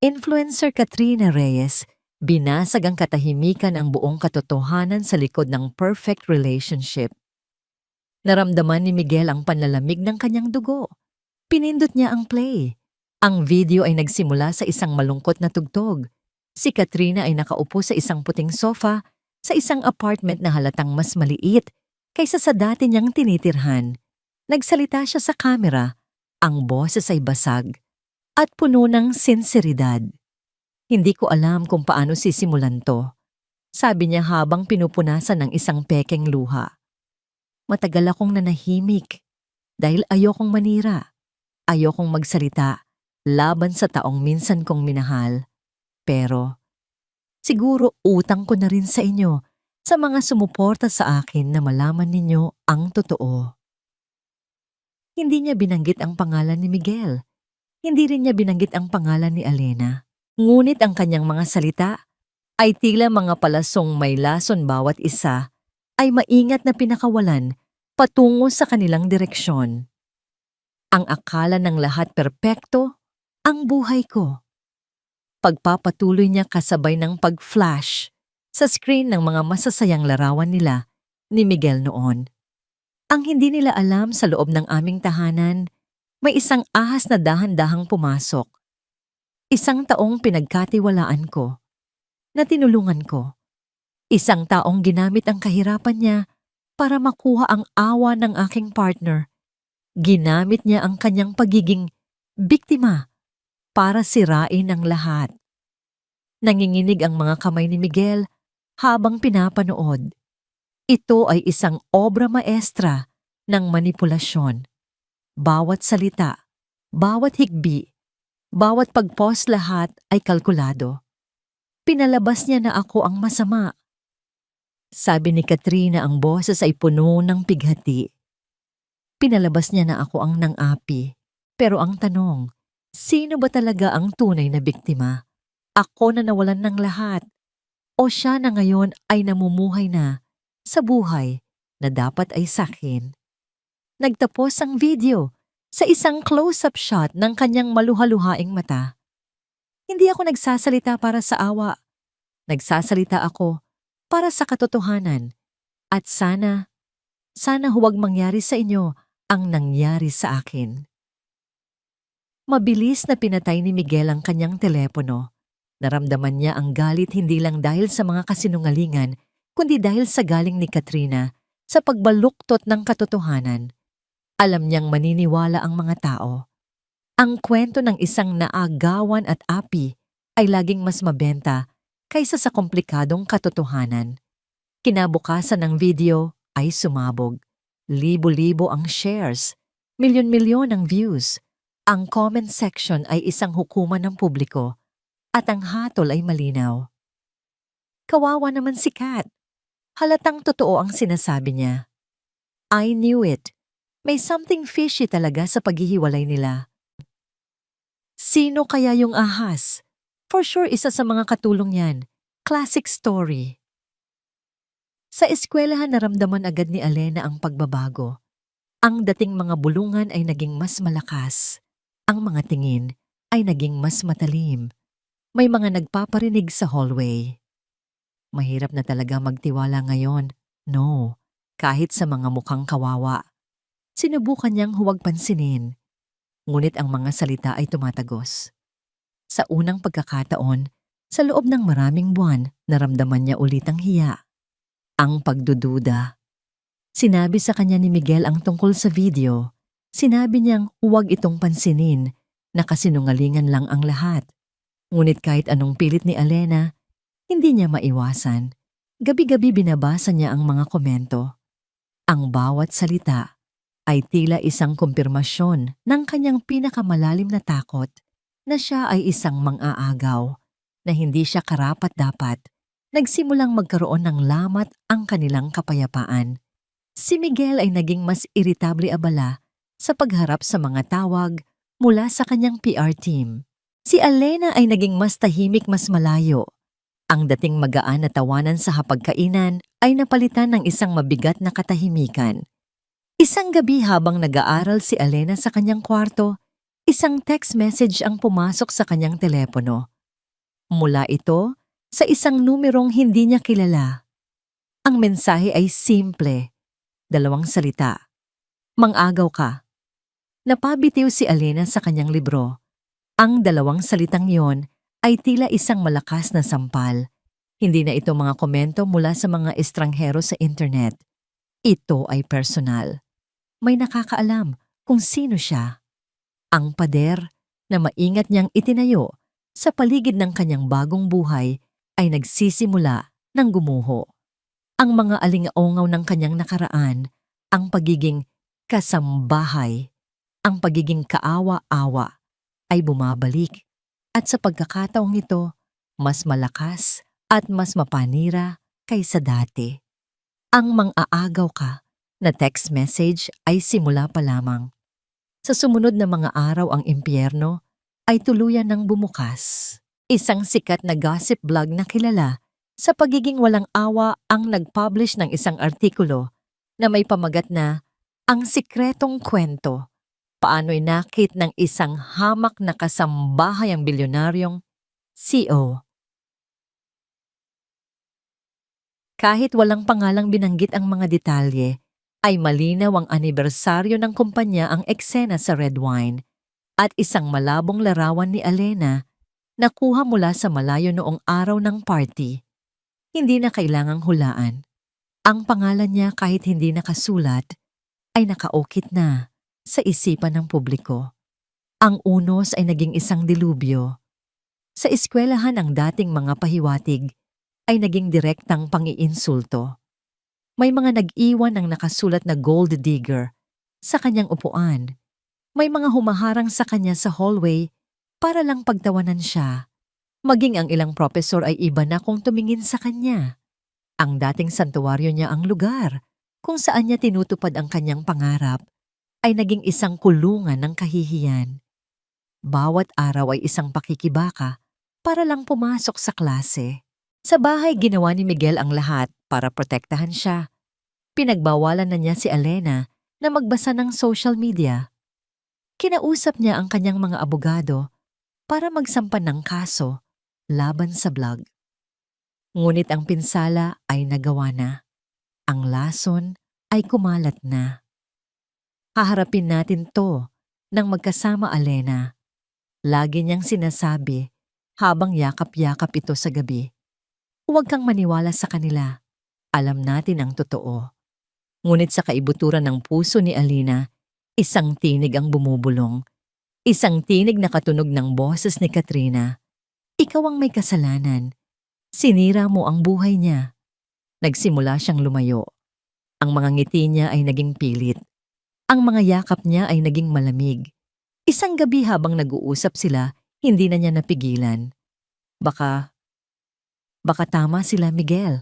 Influencer Katrina Reyes, binasag ang katahimikan ang buong katotohanan sa likod ng perfect relationship. Naramdaman ni Miguel ang panlalamig ng kanyang dugo. Pinindot niya ang play. Ang video ay nagsimula sa isang malungkot na tugtog. Si Katrina ay nakaupo sa isang puting sofa sa isang apartment na halatang mas maliit kaysa sa dati niyang tinitirhan. Nagsalita siya sa kamera, ang boses ay basag at puno ng sinseridad. Hindi ko alam kung paano sisimulan to, sabi niya habang pinupunasan ng isang pekeng luha. Matagal akong nanahimik dahil ayokong manira, ayokong magsalita laban sa taong minsan kong minahal. Pero siguro utang ko na rin sa inyo, sa mga sumuporta sa akin na malaman ninyo ang totoo. Hindi niya binanggit ang pangalan ni Miguel. Hindi rin niya binanggit ang pangalan ni Alena. Ngunit ang kanyang mga salita ay tila mga palasong may lason bawat isa ay maingat na pinakawalan patungo sa kanilang direksyon. Ang akala ng lahat perpekto, ang buhay ko. Pagpapatuloy niya kasabay ng pag-flash sa screen ng mga masasayang larawan nila ni Miguel noon. Ang hindi nila alam sa loob ng aming tahanan, may isang ahas na dahan-dahang pumasok. Isang taong pinagkatiwalaan ko, na tinulungan ko. Isang taong ginamit ang kahirapan niya para makuha ang awa ng aking partner. Ginamit niya ang kanyang pagiging biktima para sirain ang lahat. Nanginginig ang mga kamay ni Miguel habang pinapanood. Ito ay isang obra maestra ng manipulasyon. Bawat salita, bawat higbi, bawat pag-pause lahat ay kalkulado. Pinalabas niya na ako ang masama. Sabi ni Katrina ang boses ay puno ng pighati. Pinalabas niya na ako ang nang-api. Pero ang tanong, sino ba talaga ang tunay na biktima? Ako na nawalan ng lahat. O siya na ngayon ay namumuhay na sa buhay na dapat ay sakin. Nagtapos ang video sa isang close-up shot ng kanyang maluhaluhaing mata. Hindi ako nagsasalita para sa awa. Nagsasalita ako para sa katotohanan. At sana huwag mangyari sa inyo ang nangyari sa akin. Mabilis na pinatay ni Miguel ang kanyang telepono. Naramdaman niya ang galit hindi lang dahil sa mga kasinungalingan, kundi dahil sa galing ni Katrina sa pagbaluktot ng katotohanan. Alam niyang maniniwala ang mga tao. Ang kwento ng isang naagawan at api ay laging mas mabenta kaysa sa komplikadong katotohanan. Kinabukasan ng video ay sumabog. Libo-libo ang shares, milyon-milyon ang views. Ang comment section ay isang hukuman ng publiko at ang hatol ay malinaw. Kawawa naman si Kat. Halatang totoo ang sinasabi niya. I knew it. May something fishy talaga sa paghihiwalay nila. Sino kaya yung ahas? For sure isa sa mga katulong yan. Classic story. Sa eskwelahan naramdaman agad ni Alena ang pagbabago. Ang dating mga bulungan ay naging mas malakas. Ang mga tingin ay naging mas matalim. May mga nagpaparinig sa hallway. Mahirap na talaga magtiwala ngayon. No, kahit sa mga mukhang kawawa. Sinubukan niyang huwag pansinin. Ngunit ang mga salita ay tumatagos. Sa unang pagkakataon, sa loob ng maraming buwan, naramdaman niya ulit ang hiya. Ang pagdududa. Sinabi sa kanya ni Miguel ang tungkol sa video. Sinabi niyang huwag itong pansinin, na kasinungalingan lang ang lahat. Ngunit kahit anong pilit ni Alena, hindi niya maiwasan. Gabi-gabi binabasa niya ang mga komento. Ang bawat salita ay tila isang kumpirmasyon ng kanyang pinakamalalim na takot na siya ay isang mang-aagaw, na hindi siya karapat-dapat. Nagsimulang magkaroon ng lamat ang kanilang kapayapaan. Si Miguel ay naging mas iritable abala sa pagharap sa mga tawag mula sa kanyang PR team. Si Alena ay naging mas tahimik, mas malayo. Ang dating magaan na tawanan sa hapagkainan ay napalitan ng isang mabigat na katahimikan. Isang gabi habang nag-aaral si Alena sa kanyang kwarto, isang text message ang pumasok sa kanyang telepono. Mula ito sa isang numerong hindi niya kilala. Ang mensahe ay simple, 2 salita. Mang-agaw ka. Napabitiw si Alena sa kanyang libro. Ang 2 salitang yon ay tila isang malakas na sampal. Hindi na ito mga komento mula sa mga estranghero sa internet. Ito ay personal. May nakakaalam kung sino siya. Ang pader na maingat niyang itinayo sa paligid ng kanyang bagong buhay ay nagsisimula ng gumuho. Ang mga alingaongaw ng kanyang nakaraan, ang pagiging kasambahay, ang pagiging kaawa-awa ay bumabalik. At sa pagkakataong ito, mas malakas at mas mapanira kaysa dati. Ang mang-aagaw ka na text message ay simula pa lamang. Sa sumunod na mga araw ang impyerno ay tuluyan ng bumukas. Isang sikat na gossip blog na kilala sa pagiging walang awa ang nag-publish ng isang artikulo na may pamagat na Ang Sikretong Kwento, Paano'y Nakit ng Isang Hamak na Kasambahay ang Bilyonaryong CEO. Kahit walang pangalang binanggit ang mga detalye, ay malinaw ang anibersaryo ng kumpanya ang eksena sa red wine at isang malabong larawan ni Alena na kuha mula sa malayo noong araw ng party. Hindi na kailangang hulaan. Ang pangalan niya kahit hindi nakasulat ay nakaukit na sa isipan ng publiko. Ang unos ay naging isang dilubyo. Sa eskwelahan ang dating mga pahiwatig ay naging direktang pangiinsulto. May mga nag-iwan ng nakasulat na gold digger sa kanyang upuan. May mga humaharang sa kanya sa hallway para lang pagtawanan siya. Maging ang ilang propesor ay iba na kung tumingin sa kanya. Ang dating santuwaryo niya ang lugar kung saan niya tinutupad ang kanyang pangarap ay naging isang kulungan ng kahihiyan. Bawat araw ay isang pakikibaka para lang pumasok sa klase. Sa bahay ginawa ni Miguel ang lahat para protektahan siya. Pinagbawalan na niya si Alena na magbasa ng social media. Kinausap niya ang kanyang mga abogado para magsampan ng kaso laban sa blog. Ngunit ang pinsala ay nagawa na. Ang lason ay kumalat na. Haharapin natin to ng magkasama Alena. Lagi niyang sinasabi habang yakap-yakap ito sa gabi. Huwag kang maniwala sa kanila. Alam natin ang totoo. Ngunit sa kaibuturan ng puso ni Alina, isang tinig ang bumubulong. Isang tinig na katunog ng boses ni Katrina. Ikaw ang may kasalanan. Sinira mo ang buhay niya. Nagsimula siyang lumayo. Ang mga ngiti niya ay naging pilit. Ang mga yakap niya ay naging malamig. Isang gabi habang nag-uusap sila, hindi na niya napigilan. Baka tama sila, Miguel.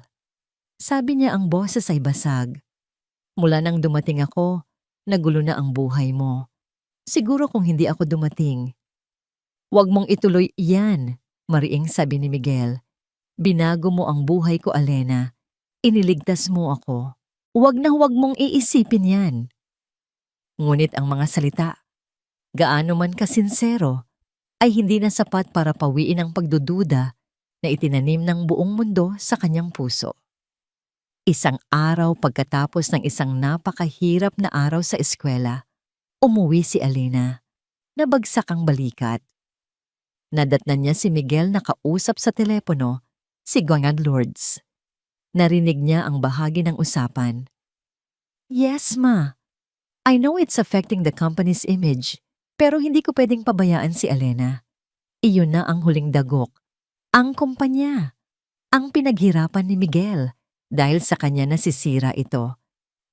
Sabi niya ang boses ay basag. Mula nang dumating ako, nagulo na ang buhay mo. Siguro kung hindi ako dumating. Huwag mong ituloy iyan, mariing sabi ni Miguel. Binago mo ang buhay ko, Alena. Iniligtas mo ako. Huwag na huwag mong iisipin yan. Ngunit ang mga salita, gaano man kasinsero, ay hindi na sapat para pawiin ang pagdududa na itinanim ng buong mundo sa kanyang puso. Isang araw pagkatapos ng isang napakahirap na araw sa eskwela, umuwi si Alena. Nabagsak ang balikat. Nadatnan niya si Miguel na kausap sa telepono si Gongad Lourdes. Narinig niya ang bahagi ng usapan. Yes, ma. I know it's affecting the company's image, pero hindi ko pwedeng pabayaan si Alena. Iyon na ang huling dagok. Ang kumpanya. Ang pinaghirapan ni Miguel dahil sa kanya nasisira ito.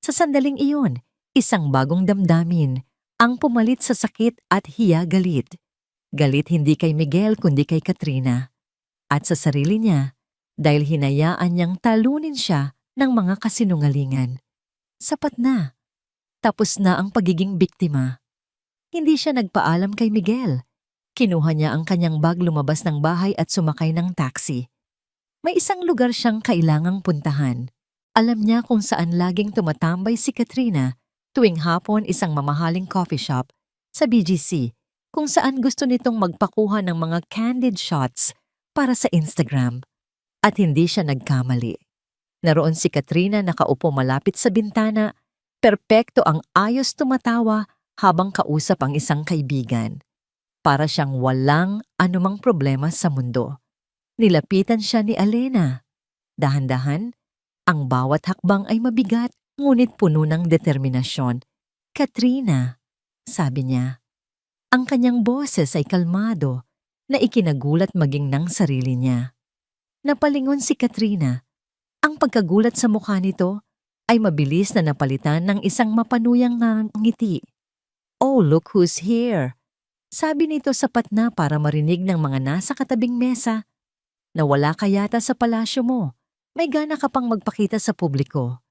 Sa sandaling iyon, isang bagong damdamin ang pumalit sa sakit at hiya-galit. Galit hindi kay Miguel kundi kay Katrina. At sa sarili niya dahil hinayaan niyang talunin siya ng mga kasinungalingan. Sapat na. Tapos na ang pagiging biktima. Hindi siya nagpaalam kay Miguel. Kinuha niya ang kanyang bag, lumabas ng bahay at sumakay ng taxi. May isang lugar siyang kailangang puntahan. Alam niya kung saan laging tumatambay si Katrina tuwing hapon, isang mamahaling coffee shop sa BGC kung saan gusto nitong magpakuha ng mga candid shots para sa Instagram. At hindi siya nagkamali. Naroon si Katrina nakaupo malapit sa bintana, perpekto ang ayos tumatawa habang kausap ang isang kaibigan. Para siyang walang anumang problema sa mundo. Nilapitan siya ni Alena. Dahan-dahan, ang bawat hakbang ay mabigat, ngunit puno ng determinasyon. Katrina, sabi niya. Ang kanyang boses ay kalmado na ikinagulat maging ng sarili niya. Napalingon si Katrina. Ang pagkagulat sa mukha nito ay mabilis na napalitan ng isang mapanuyang ngiti. Oh, look who's here! Sabi nito sapat na para marinig ng mga nasa katabing mesa. Nawala ka yata sa palasyo mo. May gana ka pang magpakita sa publiko.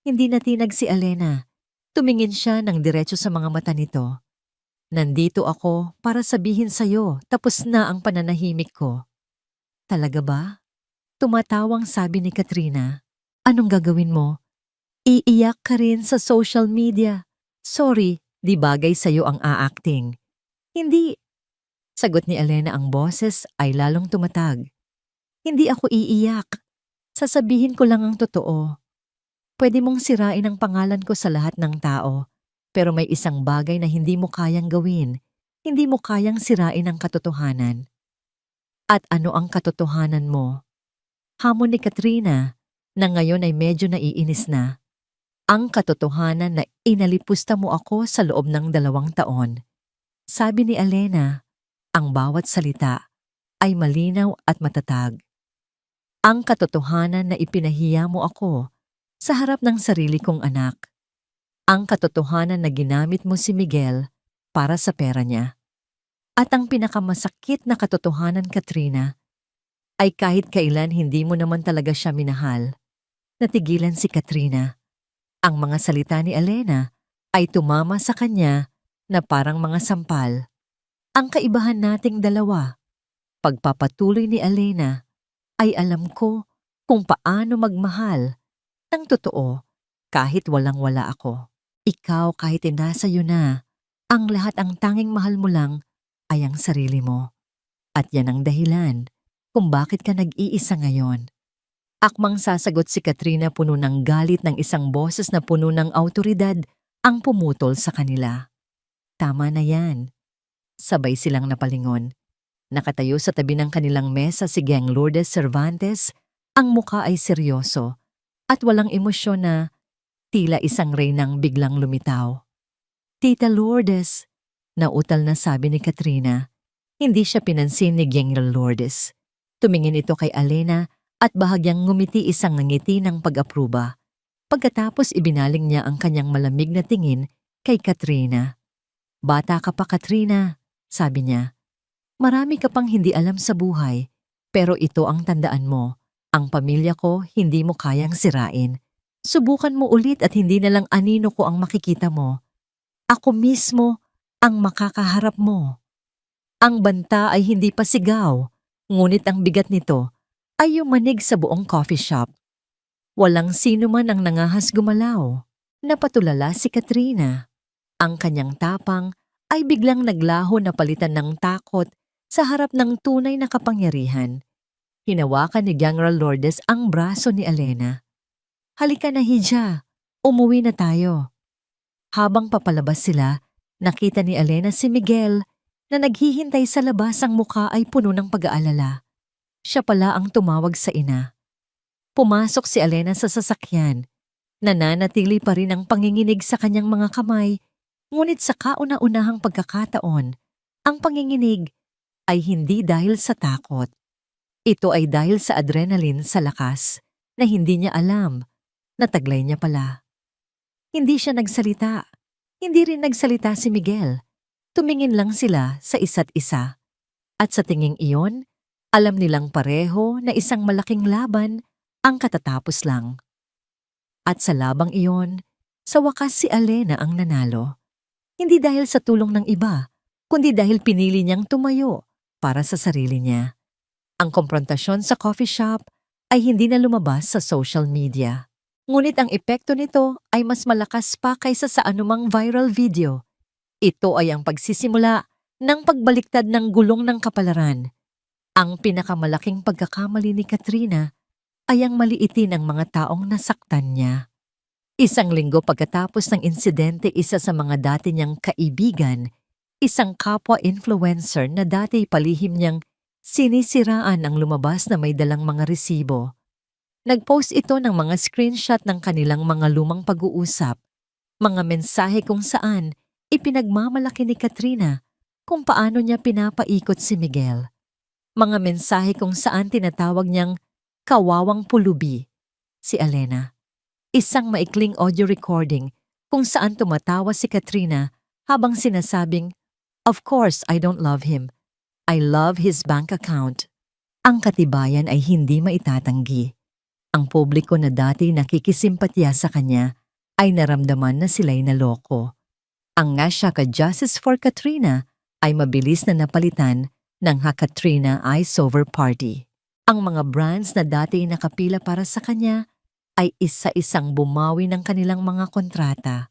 Hindi natinag si Alena. Tumingin siya ng diretso sa mga mata nito. Nandito ako para sabihin sa'yo tapos na ang pananahimik ko. Talaga ba? Tumatawang sabi ni Katrina. Anong gagawin mo? Iiyak ka rin sa social media. Sorry, di bagay sa'yo ang aacting. Hindi. Sagot ni Elena, ang boses ay lalong tumatag. Hindi ako iiyak. Sasabihin ko lang ang totoo. Pwede mong sirain ang pangalan ko sa lahat ng tao, pero may isang bagay na hindi mo kayang gawin. Hindi mo kayang sirain ang katotohanan. At ano ang katotohanan mo? Hamon ni Katrina, na ngayon ay medyo naiinis na. Ang katotohanan na inalipusta mo ako sa loob ng 2 taon. Sabi ni Elena, ang bawat salita ay malinaw at matatag. Ang katotohanan na ipinahiya mo ako sa harap ng sarili kong anak. Ang katotohanan na ginamit mo si Miguel para sa pera niya. At ang pinakamasakit na katotohanan, Katrina, ay kahit kailan hindi mo naman talaga siya minahal. Natigilan si Katrina. Ang mga salita ni Elena ay tumama sa kanya na parang mga sampal. Ang kaibahan nating dalawa, pagpapatuloy ni Elena, ay alam ko kung paano magmahal ng totoo kahit walang-wala ako. Ikaw kahit nasa iyo na, ang lahat, ang tanging mahal mo lang ay ang sarili mo. At yan ang dahilan kung bakit ka nag-iisa ngayon. Akmang sasagot si Katrina, puno ng galit, ng isang boses na puno ng awtoridad ang pumutol sa kanila. Tama na yan. Sabay silang napalingon. Nakatayo sa tabi ng kanilang mesa si Geng Lourdes Cervantes, ang mukha ay seryoso at walang emosyon na tila isang reynang biglang lumitaw. Tita Lourdes, nautal na sabi ni Katrina. Hindi siya pinansin ni Geng Lourdes. Tumingin ito kay Elena at bahagyang ngumiti, isang ngiti ng pag-apruba. Pagkatapos ibinaling niya ang kanyang malamig na tingin kay Katrina. Bata ka pa, Katrina, sabi niya. Marami ka pang hindi alam sa buhay, pero ito ang tandaan mo. Ang pamilya ko hindi mo kayang sirain. Subukan mo ulit at hindi na lang anino ko ang makikita mo. Ako mismo ang makakaharap mo. Ang banta ay hindi pa sigaw, ngunit ang bigat nito ay yumanig sa buong coffee shop. Walang sino man ang nangahas gumalaw. Napatulala si Katrina. Ang kanyang tapang ay biglang naglaho na palitan ng takot sa harap ng tunay na kapangyarihan. Hinawakan ni Geng Lourdes ang braso ni Elena. Halika na, Hija. Umuwi na tayo. Habang papalabas sila, nakita ni Elena si Miguel na naghihintay sa labas, ang mukha ay puno ng pag-aalala. Siya pala ang tumawag sa ina. Pumasok si Elena sa sasakyan. Nananatili pa rin ang panginginig sa kanyang mga kamay, ngunit sa kauna-unahang pagkakataon, ang panginginig ay hindi dahil sa takot. Ito ay dahil sa adrenaline, sa lakas na hindi niya alam na taglay niya pala. Hindi siya nagsalita. Hindi rin nagsalita si Miguel. Tumingin lang sila sa isa't isa. At sa tinging iyon, alam nilang pareho na isang malaking laban ang katatapos lang. At sa labang iyon, sa wakas si Elena ang nanalo. Hindi dahil sa tulong ng iba, kundi dahil pinili niyang tumayo para sa sarili niya. Ang komprontasyon sa coffee shop ay hindi na lumabas sa social media. Ngunit ang epekto nito ay mas malakas pa kaysa sa anumang viral video. Ito ay ang pagsisimula ng pagbaliktad ng gulong ng kapalaran. Ang pinakamalaking pagkakamali ni Katrina ay ang maliitin ang mga taong nasaktan niya. Isang linggo pagkatapos ng insidente, isa sa mga dati niyang kaibigan, isang kapwa-influencer na dati palihim niyang sinisiraan, ang lumabas na may dalang mga resibo. Nag-post ito ng mga screenshot ng kanilang mga lumang pag-uusap, mga mensahe kung saan ipinagmamalaki ni Katrina kung paano niya pinapaikot si Miguel. Mga mensahe kung saan tinatawag niyang kawawang pulubi si Elena. Isang maikling audio recording kung saan tumatawa si Katrina habang sinasabing, "Of course I don't love him. I love his bank account." Ang katibayan ay hindi maitatanggi. Ang publiko na dati nakikisimpatya sa kanya ay naramdaman na sila'y naloko. Ang Ngasha Justice for Katrina ay mabilis na napalitan ng Ha-Katrina Ice Over Party. Ang mga brands na dati nakapila para sa kanya ay isa-isang bumawi ng kanilang mga kontrata.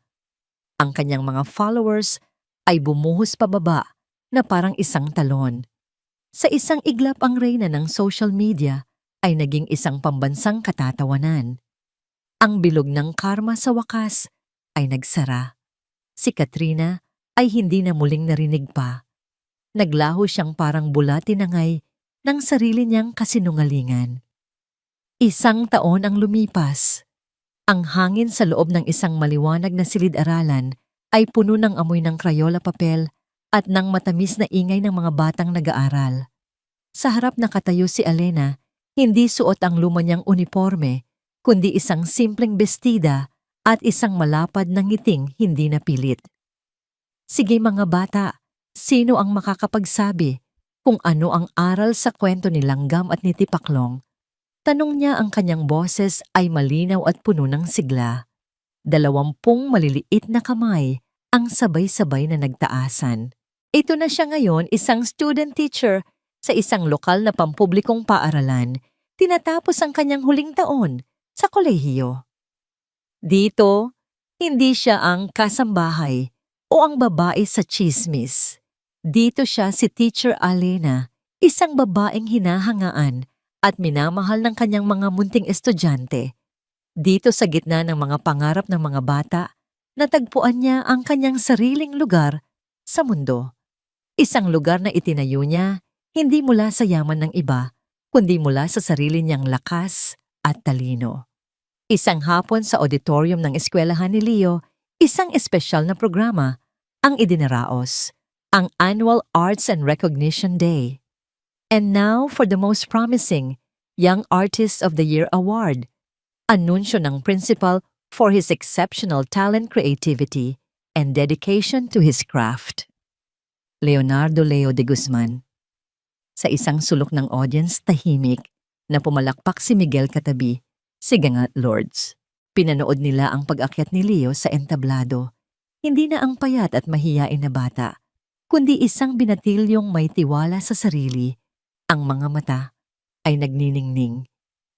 Ang kanyang mga followers ay bumuhos pababa na parang isang talon. Sa isang iglap ang reyna ng social media ay naging isang pambansang katatawanan. Ang bilog ng karma sa wakas ay nagsara. Si Katrina ay hindi na muling narinig pa. Naglaho siyang parang bula-tinangay ng sarili niyang kasinungalingan. 1 taon ang lumipas. Ang hangin sa loob ng isang maliwanag na silid-aralan ay puno ng amoy ng Crayola papel at ng matamis na ingay ng mga batang nag-aaral. Sa harap nakatayo si Alena, hindi suot ang luma niyang uniforme, kundi isang simpleng bestida at isang malapad na ngiting hindi napilit. Sige mga bata, sino ang makakapagsabi kung ano ang aral sa kwento ni Langgam at ni Tipaklong? Tanong niya, ang kanyang boses ay malinaw at puno ng sigla. 20 maliliit na kamay ang sabay-sabay na nagtaasan. Ito na siya ngayon, isang student teacher sa isang lokal na pampublikong paaralan. Tinatapos ang kanyang huling taon sa kolehiyo. Dito, hindi siya ang kasambahay o ang babae sa tsismis. Dito siya si Teacher Alena, isang babaeng hinahangaan at minamahal ng kanyang mga munting estudyante. Dito sa gitna ng mga pangarap ng mga bata, natagpuan niya ang kanyang sariling lugar sa mundo. Isang lugar na itinayo niya hindi mula sa yaman ng iba, kundi mula sa sarili niyang lakas at talino. Isang hapon sa auditorium ng eskwelahan ni Leo, isang espesyal na programa ang idinaraos, ang Annual Arts and Recognition Day. And now for the most promising Young Artist of the Year Award, anunsyo ng principal for his exceptional talent, creativity, and dedication to his craft. Leonardo Leo de Guzman. Sa isang sulok ng audience, tahimik na pumalakpak si Miguel katabi, si Gangat Lourdes. Pinanood nila ang pag-akyat ni Leo sa entablado. Hindi na ang payat at mahiyain na bata, kundi isang binatilyong may tiwala sa sarili. Ang mga mata ay nagniningning.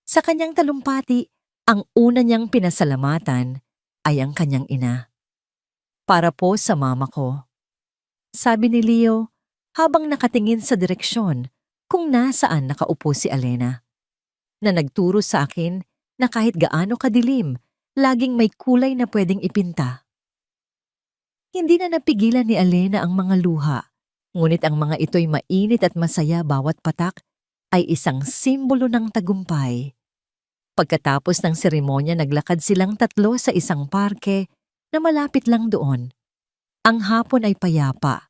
Sa kanyang talumpati, ang una niyang pinasalamatan ay ang kanyang ina. Para po sa mama ko. Sabi ni Leo habang nakatingin sa direksyon kung nasaan nakaupo si Alena. Na nagturo sa akin na kahit gaano kadilim, laging may kulay na pwedeng ipinta. Hindi na napigilan ni Alena ang mga luha, ngunit ang mga ito'y mainit at masaya. Bawat patak ay isang simbolo ng tagumpay. Pagkatapos ng seremonya, naglakad silang tatlo sa isang parke na malapit lang doon. Ang hapon ay payapa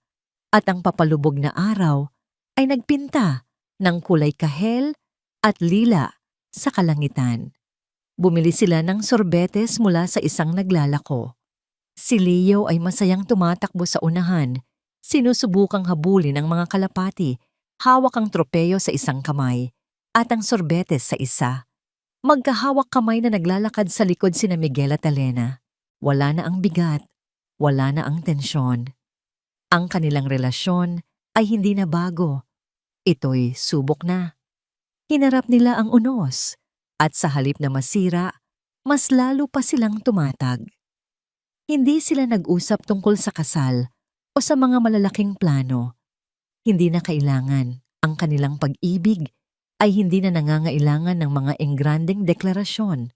at ang papalubog na araw ay nagpinta ng kulay kahel at lila sa kalangitan. Bumili sila ng sorbetes mula sa isang naglalako. Si Leo ay masayang tumatakbo sa unahan, sinusubukang habulin ng mga kalapati, hawak ang tropeyo sa isang kamay at ang sorbetes sa isa. Magkahawak kamay na naglalakad sa likod sina Miguel at Alena. Wala na ang bigat, wala na ang tensyon. Ang kanilang relasyon ay hindi na bago. Ito'y subok na. Hinarap nila ang unos at sa halip na masira, mas lalo pa silang tumatag. Hindi sila nag-usap tungkol sa kasal o sa mga malalaking plano. Hindi na kailangan. Ang kanilang pag-ibig ay hindi na nangangailangan ng mga engrandeng deklarasyon.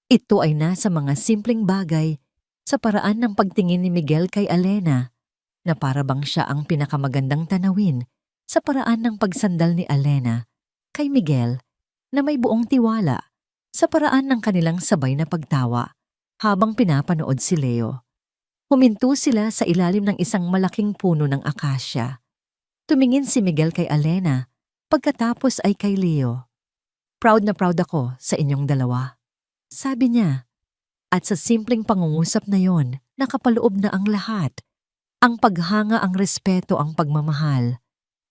Ito ay nasa mga simpleng bagay, sa paraan ng pagtingin ni Miguel kay Alena, na para bang siya ang pinakamagandang tanawin, sa paraan ng pagsandal ni Alena kay Miguel, na may buong tiwala, sa paraan ng kanilang sabay na pagtawa habang pinapanood si Leo. Huminto sila sa ilalim ng isang malaking puno ng akasya. Tumingin si Miguel kay Alena, pagkatapos ay kay Leo. Proud na proud ako sa inyong dalawa, sabi niya. At sa simpleng pangungusap na yon, nakapaloob na ang lahat. Ang paghanga, ang respeto, ang pagmamahal.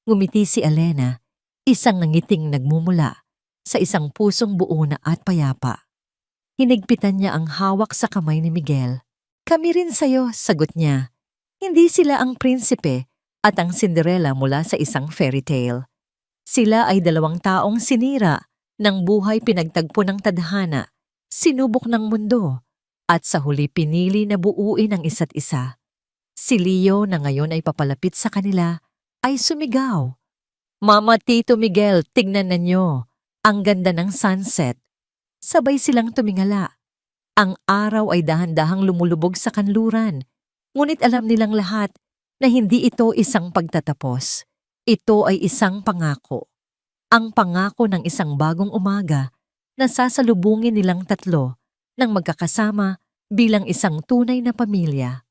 Ngumiti si Alena, isang nangiting nagmumula sa isang pusong buo na at payapa. Hinigpitan niya ang hawak sa kamay ni Miguel. Kami rin sa'yo, sagot niya. Hindi sila ang prinsipe at ang Cinderella mula sa isang fairy tale. Sila ay dalawang taong sinira ng buhay pinagtagpo ng tadhana, sinubok ng mundo, at sa huli pinili na buuin ang isa't isa. Si Leo na ngayon ay papalapit sa kanila ay sumigaw. Mama Tito Miguel, tignan ninyo. Ang ganda ng sunset. Sabay silang tumingala. Ang araw ay dahan-dahang lumulubog sa kanluran. Ngunit alam nilang lahat na hindi ito isang pagtatapos. Ito ay isang pangako. Ang pangako ng isang bagong umaga na sasalubungin nilang tatlo ng magkakasama bilang isang tunay na pamilya.